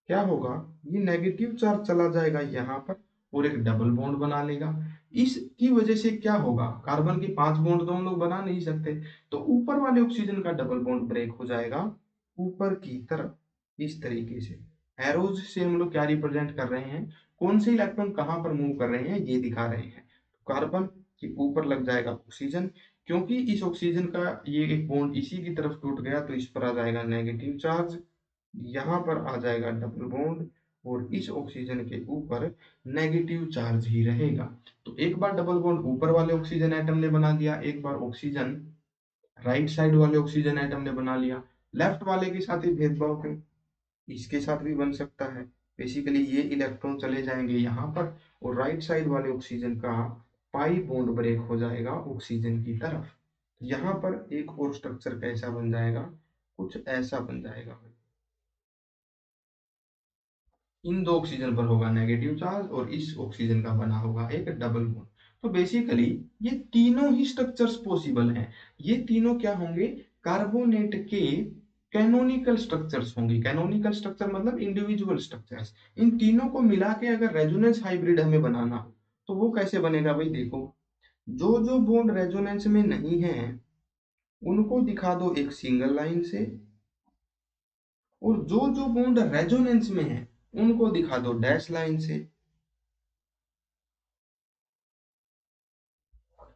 क्या होगा, ये नेगेटिव चार्ज चला जाएगा यहाँ पर और एक डबल बॉन्ड बना लेगा। इसकी वजह से क्या होगा, कार्बन के 5 बॉन्ड तो हम लोग बना नहीं सकते, तो ऊपर वाले ऑक्सीजन का डबल बॉन्ड ब्रेक हो जाएगा ऊपर की तरफ। इस तरीके से एरोज से हम लोग क्या रिप्रेजेंट कर रहे हैं, कौन से इलेक्ट्रॉन कहाँ पर मूव कर रहे हैं ये दिखा रहे हैं। कार्बन के ऊपर लग जाएगा ऑक्सीजन, क्योंकि इस ऑक्सीजन का ये एक बॉन्ड इसी की तरफ टूट गया तो इस पर आ जाएगा नेगेटिव चार्ज, यहाँ पर आ जाएगा डबल बॉन्ड, और इस ऑक्सीजन के ऊपर नेगेटिव चार्ज ही रहेगा। तो एक बार डबल बॉन्ड ऊपर वाले ऑक्सीजन एटम ने बना दिया, एक बार ऑक्सीजन राइट साइड वाले ऑक्सीजन एटम ने बना लिया। लेफ्ट वाले के साथ ही भेदभाव क्यों, इसके साथ भी बन सकता है। बेसिकली ये इलेक्ट्रॉन चले जाएंगे यहाँ पर और राइट साइड वाले ऑक्सीजन का पाई बॉन्ड ब्रेक हो जाएगा ऑक्सीजन की तरफ। यहाँ पर एक और स्ट्रक्चर कैसा बन जाएगा, कुछ ऐसा बन जाएगा। इन दो ऑक्सीजन पर होगा नेगेटिव चार्ज और इस ऑक्सीजन का बना होगा एक डबल बॉन्ड। तो बेसिकली ये तीनों ही स्ट्रक्चर्स पॉसिबल हैं। ये तीनों क्या होंगे, कार्बोनेट के कैनोनिकल स्ट्रक्चर्स होंगे। कैनोनिकल स्ट्रक्चर मतलब इंडिविजुअल स्ट्रक्चर्स। इन तीनों को मिला के अगर रेजोनेंस हाइब्रिड हमें बनाना हो तो वो कैसे बनेगा भाई? देखो, जो जो बॉन्ड रेजोनेंस में नहीं है उनको दिखा दो एक सिंगल लाइन से, और जो जो बॉन्ड रेजोनेंस में है उनको दिखा दो डैश लाइन से।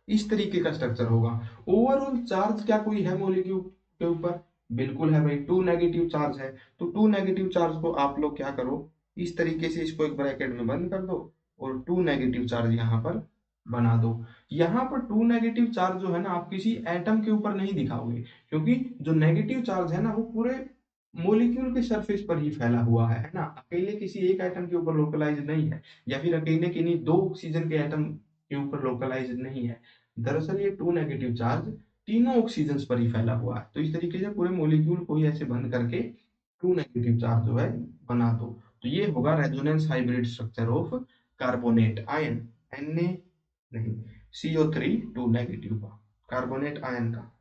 इस तरीके का स्ट्रक्चर होगा। ओवरऑल चार्ज क्या कोई है मॉलिक्यूल के ऊपर? बिल्कुल है भाई, 2 नेगेटिव चार्ज है। तो 2 नेगेटिव चार्ज को आप लोग क्या करो, इस तरीके से इसको एक ब्रैकेट में बंद कर दो और 2 नेगेटिव चार्ज यहाँ पर बना दो। यहाँ पर 2 नेगेटिव चार्ज जो है ना, आप किसी एटम के ऊपर नहीं दिखाओगे, क्योंकि जो नेगेटिव चार्ज है ना वो पूरे मोलिक्यूल के सरफेस पर ही फैला हुआ है ना, अकेले किसी एक एटम के ऊपर लोकलाइज नहीं है, या फिर अकेले किन्हीं 2 ऑक्सीजन के एटम के ऊपर लोकलाइज नहीं है। दरअसल ये 2 नेगेटिव चार्ज तीनों ऑक्सीजन पर ही फैला हुआ है। तो इस तरीके से पूरे मोलिक्यूल को ही ऐसे बंद करके 2 नेगेटिव चार्ज जो है बना दो। तो ये होगा resonance hybrid structure of carbonate ion. Na नहीं, CO3 2 नेगेटिव का कार्बोनेट आयन का।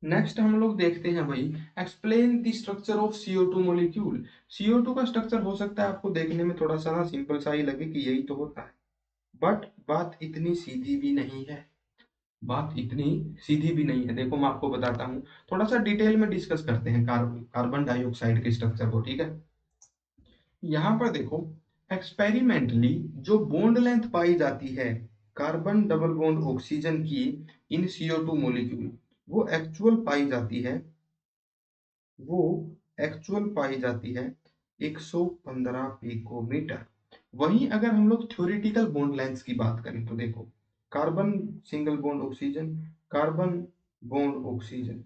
नेक्स्ट हम लोग देखते हैं भाई, explain the structure of CO2 molecule. CO2 का स्ट्रक्चर हो सकता है आपको देखने में थोड़ा सा ना सिंपल सा ही लगे कि यही तो होता है, बट बात इतनी सीधी भी नहीं है। बात इतनी सीधी भी नहीं है। देखो मैं आपको बताता हूँ, थोड़ा सा डिटेल में डिस्कस करते हैं कार्बन डाइऑक्साइड के स्ट्रक्चर को, ठीक है? यहाँ पर देखो, एक्सपेरिमेंटली जो बॉन्ड लेंथ पाई जाती है कार्बन डबल बॉन्ड ऑक्सीजन की इन CO2 मॉलिक्यूल, वो एक्चुअल पाई जाती है, वो एक्चुअल पाई जाती है 115 पिकोमीटर। वहीं अगर हम लोग थ्योरेटिकल बॉन्ड लेंथ की बात करें तो देखो, carbon single bond oxygen, carbon bond oxygen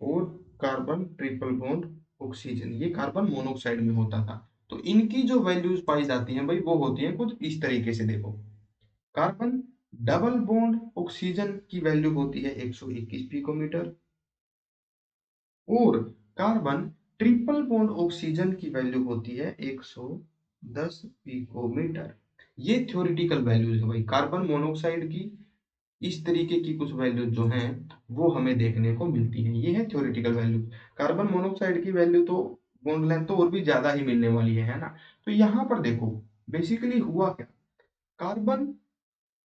और कार्बन ट्रिपल बॉन्ड ऑक्सीजन, ये कार्बन मोनोऑक्साइड में होता था। तो इनकी जो वैल्यूज पाई जाती हैं भाई वो होती है कुछ इस तरीके से। देखो, कार्बन डबल बॉन्ड ऑक्सीजन की वैल्यू होती है 121 पिकोमीटर, और कार्बन ट्रिपल बॉन्ड ऑक्सीजन की वैल्यू होती है 110 पिकोमीटर। ये थ्योरेटिकल वैल्यूज है भाई। कार्बन मोनोऑक्साइड की इस तरीके की कुछ वैल्यू जो हैं वो हमें देखने को मिलती हैं, ये है थ्योरेटिकल वैल्यू। कार्बन मोनोऑक्साइड की वैल्यू तो बॉन्ड लेंथ तो और भी ज्यादा ही मिलने वाली है ना। तो यहाँ पर देखो बेसिकली हुआ क्या, कार्बन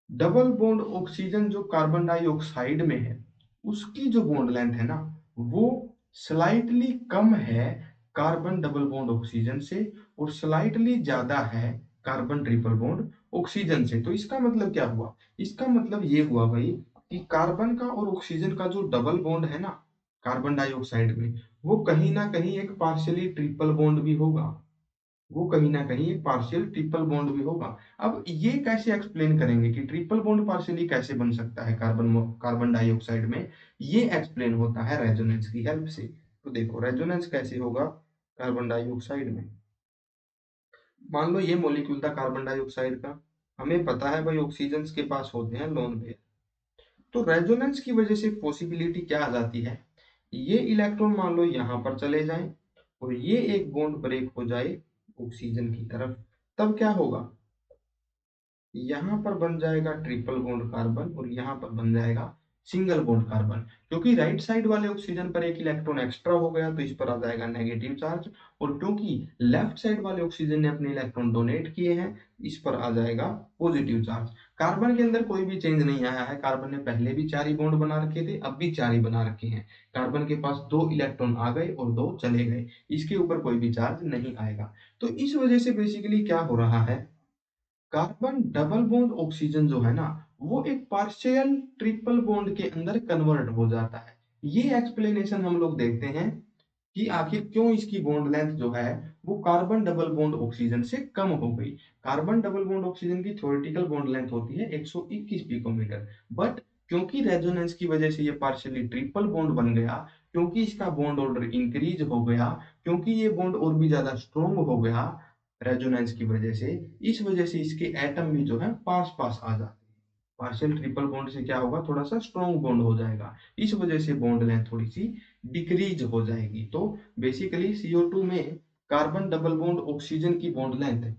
डबल बॉन्ड ऑक्सीजन जो कार्बन डाइऑक्साइड में है, उसकी जो बॉन्ड लेंथ है ना, वो स्लाइटली कम है कार्बन डबल बॉन्ड ऑक्सीजन से, और स्लाइटली ज्यादा है कार्बन ट्रिपल बॉन्ड ऑक्सीजन से। तो इसका मतलब क्या हुआ? इसका मतलब ये हुआ भाई कि कार्बन का और ऑक्सीजन का जो डबल बॉन्ड है ना कार्बन डाइऑक्साइड में, वो कहीं ना कहीं एक पार्शियली ट्रिपल बॉन्ड भी होगा। वो कहीं ना कहीं एक पार्शियल ट्रिपल बॉन्ड भी होगा। अब ये कैसे एक्सप्लेन करेंगे कि ट्रिपल बॉन्ड पार्शियली कैसे बन सकता है कार्बन कार्बन डाइऑक्साइड में? ये एक्सप्लेन होता है रेजोनेंस की हेल्प से। तो देखो रेजोनेंस कैसे होगा कार्बन डाइऑक्साइड में। मान लो ये मॉलिक्यूल था कार्बन डाइऑक्साइड का, हमें पता है भाई ऑक्सीजन के पास होते हैं लोन पेयर। तो रेजोनेंस की वजह से पॉसिबिलिटी क्या आ जाती है, ये इलेक्ट्रॉन मान लो यहाँ पर चले जाएं और ये एक बॉन्ड ब्रेक हो जाए ऑक्सीजन की तरफ, तब क्या होगा? यहाँ पर बन जाएगा ट्रिपल बॉन्ड कार्बन और यहाँ पर बन जाएगा सिंगल बॉन्ड कार्बन। क्योंकि राइट साइड वाले ऑक्सीजन पर एक इलेक्ट्रॉन एक्स्ट्रा हो गया तो इस पर आ जाएगा नेगेटिव चार्ज, और क्योंकि लेफ्ट साइड वाले ऑक्सीजन ने अपने इलेक्ट्रॉन डोनेट किए हैं, इस पर आ जाएगा पॉजिटिव चार्ज। कार्बन के अंदर कोई भी चेंज नहीं आया है, कार्बन ने पहले भी 4 ही बॉन्ड बना रखे थे, अब भी 4 ही बना रखे हैं। कार्बन के पास 2 इलेक्ट्रॉन आ गए और 2 चले गए, इसके ऊपर कोई भी चार्ज नहीं आएगा। तो इस वजह से बेसिकली क्या हो रहा है, कार्बन डबल बॉन्ड ऑक्सीजन जो है ना, वो एक पार्शियल ट्रिपल बॉन्ड के अंदर कन्वर्ट हो जाता है। ये एक्सप्लेनेशन हम लोग देखते हैं कि आखिर क्यों इसकी बॉन्ड लेंथ जो है वो कार्बन डबल बॉन्ड ऑक्सीजन से कम हो गई। कार्बन डबल बॉन्ड ऑक्सीजन की थ्योरेटिकल बॉन्ड लेंथ होती है 121 पिकोमीटर, बट क्योंकि रेजोनेंस की वजह से ये पार्शियली ट्रिपल बॉन्ड बन गया, क्योंकि इसका बॉन्ड ऑर्डर इंक्रीज हो गया, क्योंकि ये बॉन्ड और भी ज्यादा स्ट्रोंग हो गया रेजोनेंस की वजह से, इस वजह से इसके एटम भी जो है पास पास आ जाते हैं। पार्शियल ट्रिपल बॉन्ड से क्या होगा, थोड़ा सा स्ट्रॉन्ग बॉन्ड हो जाएगा, इस वजह से बॉन्ड लेंथ थोड़ी सी डिक्रीज हो जाएगी। तो बेसिकली CO2 में कार्बन डबल बॉन्ड ऑक्सीजन की बॉन्ड लेंथ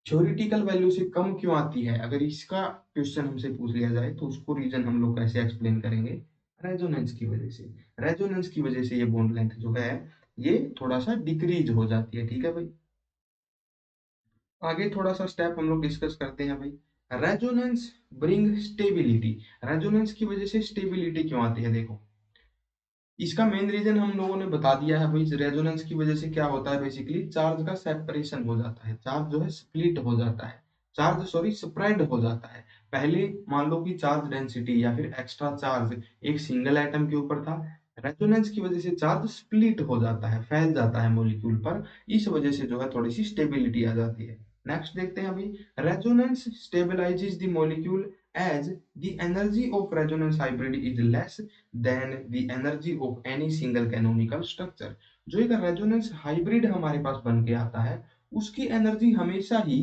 थ्योरेटिकल वैल्यू से कम क्यों आती है, अगर इसका क्वेश्चन हमसे पूछ लिया जाए तो उसको रीजन हम लोग कैसे एक्सप्लेन करेंगे? रेजोनेंस की वजह से। रेजोनेंस की वजह से ये बॉन्ड लेंथ जो है ये थोड़ा सा डिक्रीज हो जाती है। ठीक है भाई, आगे थोड़ा सा स्टेप हम लोग डिस्कस करते हैं भाई। Resonance bring stability. रेजोनेंस की वजह से स्टेबिलिटी क्यों आती है? देखो इसका मेन रीजन हम लोगों ने बता दिया है भाई। रेजोनेंस की वजह से क्या होता है, बेसिकली चार्ज का सेपरेशन हो जाता है, चार्ज जो है स्प्लिट हो जाता है, चार्ज सॉरी स्प्रेड हो जाता है। पहले मान लो कि चार्ज डेंसिटी या फिर एक्स्ट्रा चार्ज एक सिंगल एटम के ऊपर था, रेजोनेंस की वजह से चार्ज स्प्लिट हो जाता है, फैल जाता है मॉलिक्यूल पर, इस वजह से जो है थोड़ी सी स्टेबिलिटी आ जाती है। नेक्स्ट देखते हैं अभी, resonance stabilises the molecule as the energy of resonance hybrid is less than the energy of any single canonical structure। जो एक रेजोनेंस हाइब्रिड हमारे पास बन के आता है, उसकी एनर्जी हमेशा ही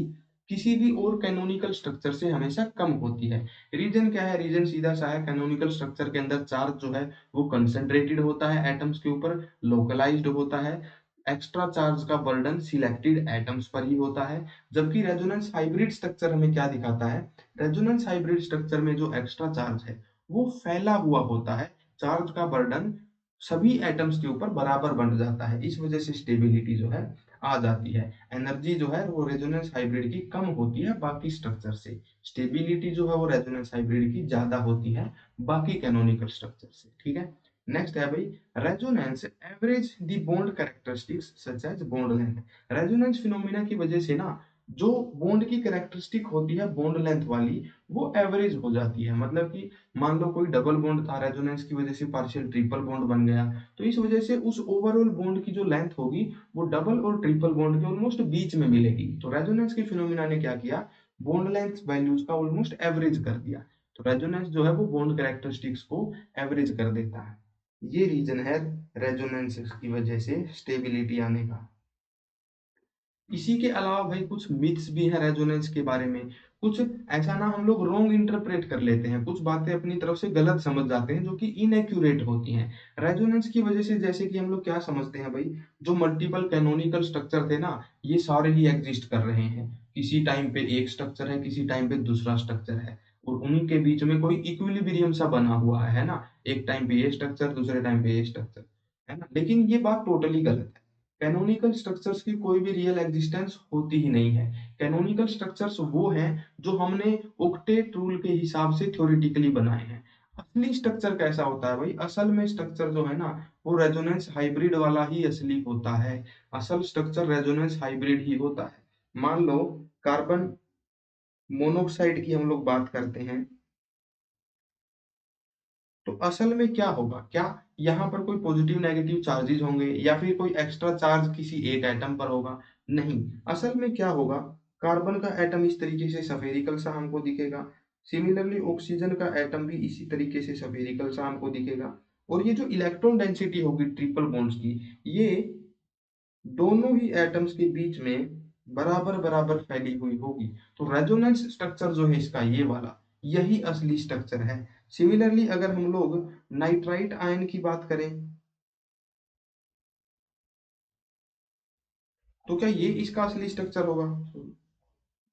किसी भी और कैनोनिकल स्ट्रक्चर से हमेशा कम होती है। रीजन क्या है? रीजन सीधा सा है, कैनोनिकल स्ट्रक्चर के अंदर चार्ज जो है वो कंसंट्रेटेड होता है एटम्स के ऊपर, लोकलाइज्ड होता है, एक्स्ट्रा चार्ज का बर्डन सिलेक्टेड एटम्स पर ही होता है। जबकि रेजोनेंस हाइब्रिड स्ट्रक्चर हमें क्या दिखाता है, रेजोनेंस हाइब्रिड स्ट्रक्चर में जो एक्स्ट्रा चार्ज है वो फैला हुआ होता है, चार्ज का बर्डन सभी एटम्स के ऊपर बराबर बंट जाता है, इस वजह से स्टेबिलिटी जो है आ जाती है। एनर्जी जो है वो रेजोनेंस हाइब्रिड की कम होती है बाकी स्ट्रक्चर से, स्टेबिलिटी जो है वो रेजोनेंस हाइब्रिड की ज्यादा होती है बाकी कैनोनिकल स्ट्रक्चर से। ठीक है, नेक्स्ट है भाई, resonance average the bond characteristics such as bond length. Resonance phenomena की वजह से ना जो बॉन्ड की कैरेक्टरिस्टिक होती है बॉन्ड लेंथ वाली, वो एवरेज हो जाती है। मतलब कि मान लो कोई डबल बॉन्ड था, रेजोनेंस की वजह से पार्शियल ट्रिपल बॉन्ड बन गया, तो इस वजह से उस ओवरऑल बॉन्ड की जो लेंथ होगी वो डबल और ट्रिपल बॉन्ड के ऑलमोस्ट बीच में मिलेगी। तो रेजोनेंस के फिनोमिना ने क्या किया, बॉन्ड लेंथ वैल्यूज का ऑलमोस्ट एवरेज कर दिया। तो रेजोनेंस जो है वो बॉन्ड कैरेक्टरिस्टिक्स को एवरेज कर देता है। ये रीजन है रेजोनेंस की वजह से स्टेबिलिटी आने का। इसी के अलावा भाई कुछ मिथ्स भी है रेजोनेंस के बारे में। कुछ ऐसा ना हम लोग रॉन्ग इंटरप्रेट कर लेते हैं, कुछ बातें अपनी तरफ से गलत समझ जाते हैं जो कि इनएक्यूरेट होती हैं। रेजोनेंस की वजह से जैसे कि हम लोग क्या समझते हैं भाई, जो मल्टीपल कैनोनिकल स्ट्रक्चर थे ना, ये सारे ही एग्जिस्ट कर रहे हैं। किसी टाइम पे एक स्ट्रक्चर है, किसी टाइम पे दूसरा स्ट्रक्चर है, और उन्हीं के बीच में कोई इक्विलिब्रियम सा बना हुआ है ना, एक टाइम पे ये स्ट्रक्चर दूसरे टाइम पे ये स्ट्रक्चर, है ना। लेकिन ये बात टोटली गलत है। कैनोनिकल स्ट्रक्चर्स की कोई भी रियल एग्जिस्टेंस होती ही नहीं है। कैनोनिकल स्ट्रक्चर्स वो हैं जो हमने ओक्टेट रूल के हिसाब से थ्योरेटिकली बनाए हैं। असली स्ट्रक्चर कैसा होता है भाई? असल में स्ट्रक्चर जो है ना, वो रेजोनेंस हाइब्रिड वाला ही असली होता है। असल स्ट्रक्चर रेजोनेंस हाइब्रिड ही होता है। मान लो कार्बन मोनोऑक्साइड की हम लोग बात करते हैं, तो असल में क्या होगा? क्या यहाँ पर कोई पॉजिटिव नेगेटिव चार्जेस होंगे या फिर कोई एक्स्ट्रा चार्ज किसी एक एटम पर होगा? नहीं। असल में क्या होगा? कार्बन का एटम इस तरीके से सफेरिकल सा हमको दिखेगा। सिमिलरली ऑक्सीजन का एटम भी इसी तरीके से सफेरिकल सा हमको दिखेगा। और ये जो इलेक्ट्रॉन डेंसिटी होगी ट्रिपल बॉन्ड्स की, ये दोनों ही एटम्स के बीच में बराबर बराबर फैली हुई होगी। तो रेजोनेंस स्ट्रक्चर जो है इसका ये वाला, यही असली स्ट्रक्चर है। सिमिलरली अगर हम लोग नाइट्राइट आयन की बात करें, तो क्या ये इसका असली स्ट्रक्चर होगा?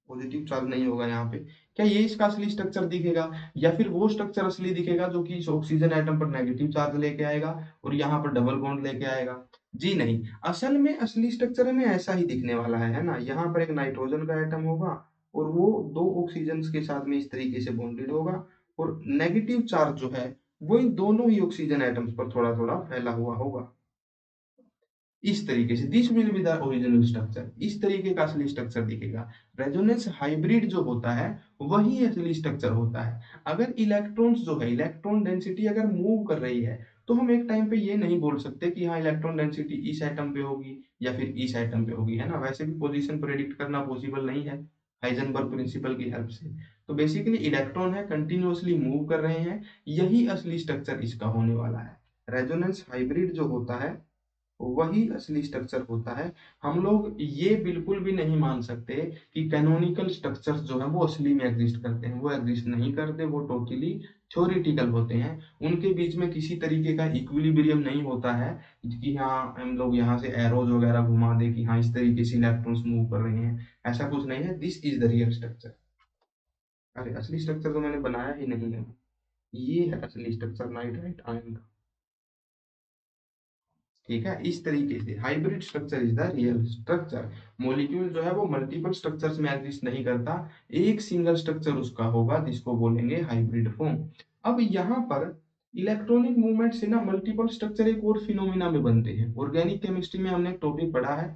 पॉजिटिव चार्ज नहीं होगा यहाँ पे। क्या ये इसका असली स्ट्रक्चर दिखेगा या फिर वो स्ट्रक्चर असली दिखेगा जो कि इस ऑक्सीजन एटम पर नेगेटिव चार्ज लेके आएगा और यहाँ पर डबल बॉन्ड लेके आएगा? जी नहीं। असल में असली स्ट्रक्चर में ऐसा ही दिखने वाला है ना। यहाँ पर एक नाइट्रोजन का एटम होगा और वो दो ऑक्सीजन के साथ में इस तरीके से बॉन्डेड होगा, और नेगेटिव चार्ज जो है वो इन दोनों ही ऑक्सीजन एटम्स पर थोड़ा थोड़ा फैला हुआ होगा। इस तरीके से this will be the original structure. इस तरीके का असली स्ट्रक्चर दिखेगा। रेजोनेंस हाइब्रिड जो होता है वही असली स्ट्रक्चर होता है। अगर इलेक्ट्रॉन्स जो है, इलेक्ट्रॉन डेंसिटी अगर मूव कर रही है, तो हम एक टाइम पे ये नहीं बोल सकते कि हाँ इलेक्ट्रॉन डेंसिटी इस एटम पे होगी या फिर इस एटम पे होगी, है ना। वैसे भी पोजीशन प्रेडिक्ट करना पॉसिबल नहीं है हाइजेनबर्ग प्रिंसिपल की हेल्प से। तो बेसिकली इलेक्ट्रॉन है कंटिन्यूअसली मूव कर रहे हैं, यही असली स्ट्रक्चर इसका होने वाला है। रेजोनेंस हाइब्रिड जो होता है वही असली स्ट्रक्चर होता है। हम लोग ये बिल्कुल भी नहीं मान सकते कि कैनोनिकल स्ट्रक्चर्स जो है वो असली में एग्जिस्ट करते हैं। वो एग्जिस्ट नहीं करते, वो टोटली थ्योरेटिकल होते हैं। उनके बीच में किसी तरीके का इक्विलिब्रियम नहीं होता है कि हाँ हम लोग यहाँ से एरोज वगैरह घुमा दे कि हाँ इस तरीके से इलेक्ट्रॉन्स मूव कर रहे हैं। ऐसा कुछ नहीं है। This is the real structure. अरे असली स्ट्रक्चर तो मैंने बनाया ही नहीं है। ये है असली स्ट्रक्चर नाइट्राइट आयन का। ठीक है, इस तरीके से hybrid structure is the real structure. Molecule जो है वो मल्टीपल स्ट्रक्चर्स में एग्जिस्ट नहीं करता, एक सिंगल स्ट्रक्चर उसका होगा जिसको बोलेंगे हाइब्रिड फॉर्म। अब यहाँ पर इलेक्ट्रॉनिक मूवमेंट से ना मल्टीपल स्ट्रक्चर एक और फिनोमिना में बनते हैं। ऑर्गेनिक केमिस्ट्री में हमने एक टॉपिक पढ़ा है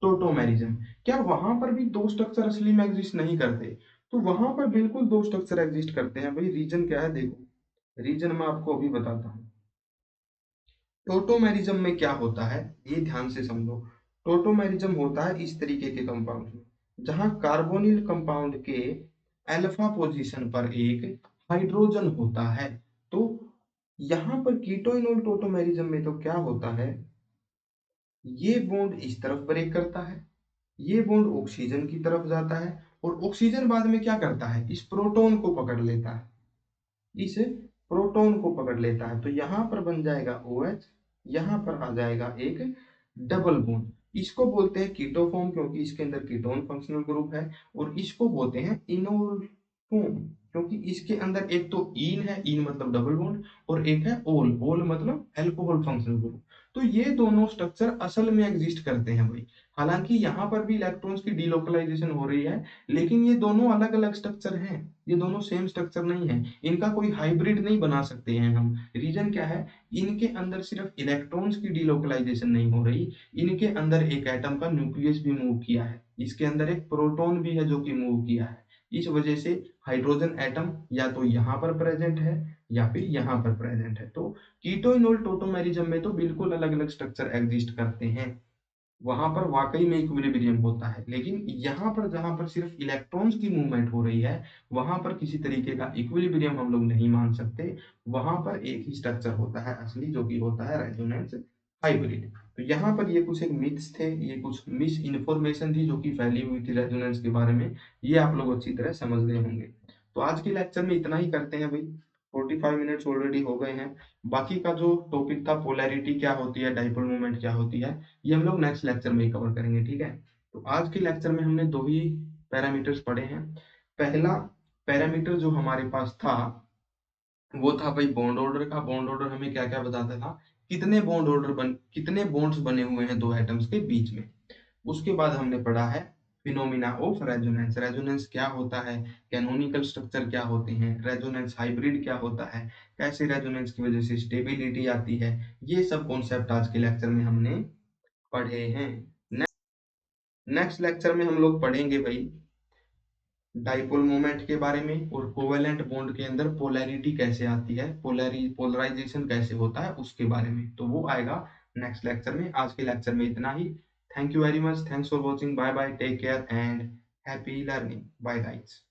टोटोमेरिज्म। क्या वहां पर भी दो स्ट्रक्चर असली में एग्जिस्ट नहीं करते? तो वहां पर बिल्कुल दो स्ट्रक्चर एग्जिस्ट करते हैं भाई। रीजन क्या है देखो, रीजन मैं आपको अभी बताता हूँ। टोटोमेरिज्म में क्या होता है ये ध्यान से समझो। टोटोमेरिज्म होता है इस तरीके के कंपाउंड में, जहां कार्बोनिल कंपाउंड के अल्फा पोजीशन पर एक हाइड्रोजन होता है। तो यहां पर कीटोइनोल टोटोमेरिज्म में तो क्या होता है, ये बॉन्ड इस तरफ ब्रेक करता है, ये बॉन्ड ऑक्सीजन की तरफ जाता है, और ऑक्सीजन बाद में क्या करता है, इस प्रोटॉन को पकड़ लेता है, इस प्रोटॉन को पकड़ लेता है। तो यहां पर बन जाएगा OH, यहां पर आ जाएगा एक डबल बॉन्ड। इसको बोलते हैं कीटोफॉर्म क्योंकि इसके अंदर कीटोन फंक्शनल ग्रुप है, और इसको बोलते हैं इनोल फॉर्म क्योंकि इसके अंदर एक तो इन है, इन मतलब डबल बॉन्ड, और एक है ओल, ओल मतलब अल्कोहल फंक्शनल ग्रुप। तो ये दोनों स्ट्रक्चर असल में एग्जिस्ट करते हैं भाई। हालांकि यहाँ पर भी इलेक्ट्रॉन्स की डीलोकलाइजेशन हो रही है, लेकिन ये दोनों अलग अलग स्ट्रक्चर हैं, ये दोनों सेम स्ट्रक्चर नहीं है। इनका कोई हाइब्रिड नहीं बना सकते हैं हम। रीजन क्या है, इनके अंदर सिर्फ इलेक्ट्रॉन्स की डीलोकलाइजेशन नहीं हो रही, इनके अंदर एक एटम का न्यूक्लियस भी मूव किया है, इसके अंदर एक प्रोटॉन भी है जो कि मूव किया है। इस वजह से हाइड्रोजन एटम या तो यहाँ पर प्रेजेंट है या फिर यहाँ पर प्रेजेंट है। तो कीटोइनोल टोटोमेरिज्म में तो बिल्कुल अलग अलग स्ट्रक्चर एग्जिस्ट करते हैं, वहां पर वाकई में इक्विलिब्रियम होता है। लेकिन यहाँ पर जहां पर सिर्फ इलेक्ट्रॉन्स की मूवमेंट हो रही है, वहां पर किसी तरीके का इक्विलिब्रियम हम लोग नहीं मान सकते। वहां पर एक ही स्ट्रक्चर होता है असली, जो कि होता है रेजोनेंस हाइब्रिड। तो यहाँ पर ये कुछ एक मिथ्स थे, ये कुछ मिस इन्फॉर्मेशन थी जो कि फैली हुई थी रेजोनेंस के बारे में। ये आप लोग अच्छी तरह समझ गए होंगे। तो आज के लेक्चर में इतना ही करते हैं भाई, 45 मिनट्स ऑलरेडी हो गए हैं। बाकी का जो टॉपिक था पोलैरिटी क्या होती है, डाइपोल मूवमेंट क्या होती है, ये हम लोग नेक्स्ट लेक्चर में ही कवर करेंगे, ठीक है। तो आज के लेक्चर में हमने दो ही पैरामीटर्स पढ़े हैं। पहला पैरामीटर जो हमारे पास था वो था भाई बॉन्ड ऑर्डर का। बॉन्ड ऑर्डर हमें क्या क्या बताता था कितने बॉन्ड्स बने हुए हैं दो एटम्स के बीच में। उसके बाद हमने पढ़ा है फिनोमिना ऑफ रेजोनेंस। रेजोनेंस क्या होता है, कैनोनिकल स्ट्रक्चर क्या होते हैं, रेजोनेंस हाइब्रिड क्या होता है, कैसे रेजोनेंस की वजह से स्टेबिलिटी आती है। ये सब कॉन्सेप्ट आज के लेक्चर में हमने पढ़े हैं। नेक्स्ट लेक्चर में हम लोग पढ़ेंगे भाई डाइपोल मोमेंट के बारे में, और कोवेलेंट बॉन्ड के अंदर पोलैरिटी कैसे आती है, पोलराइजेशन कैसे होता है उसके बारे में। तो वो आएगा नेक्स्ट लेक्चर में। आज के लेक्चर में इतना ही। Thank you very much, thanks for watching, bye bye, take care and happy learning, bye guys.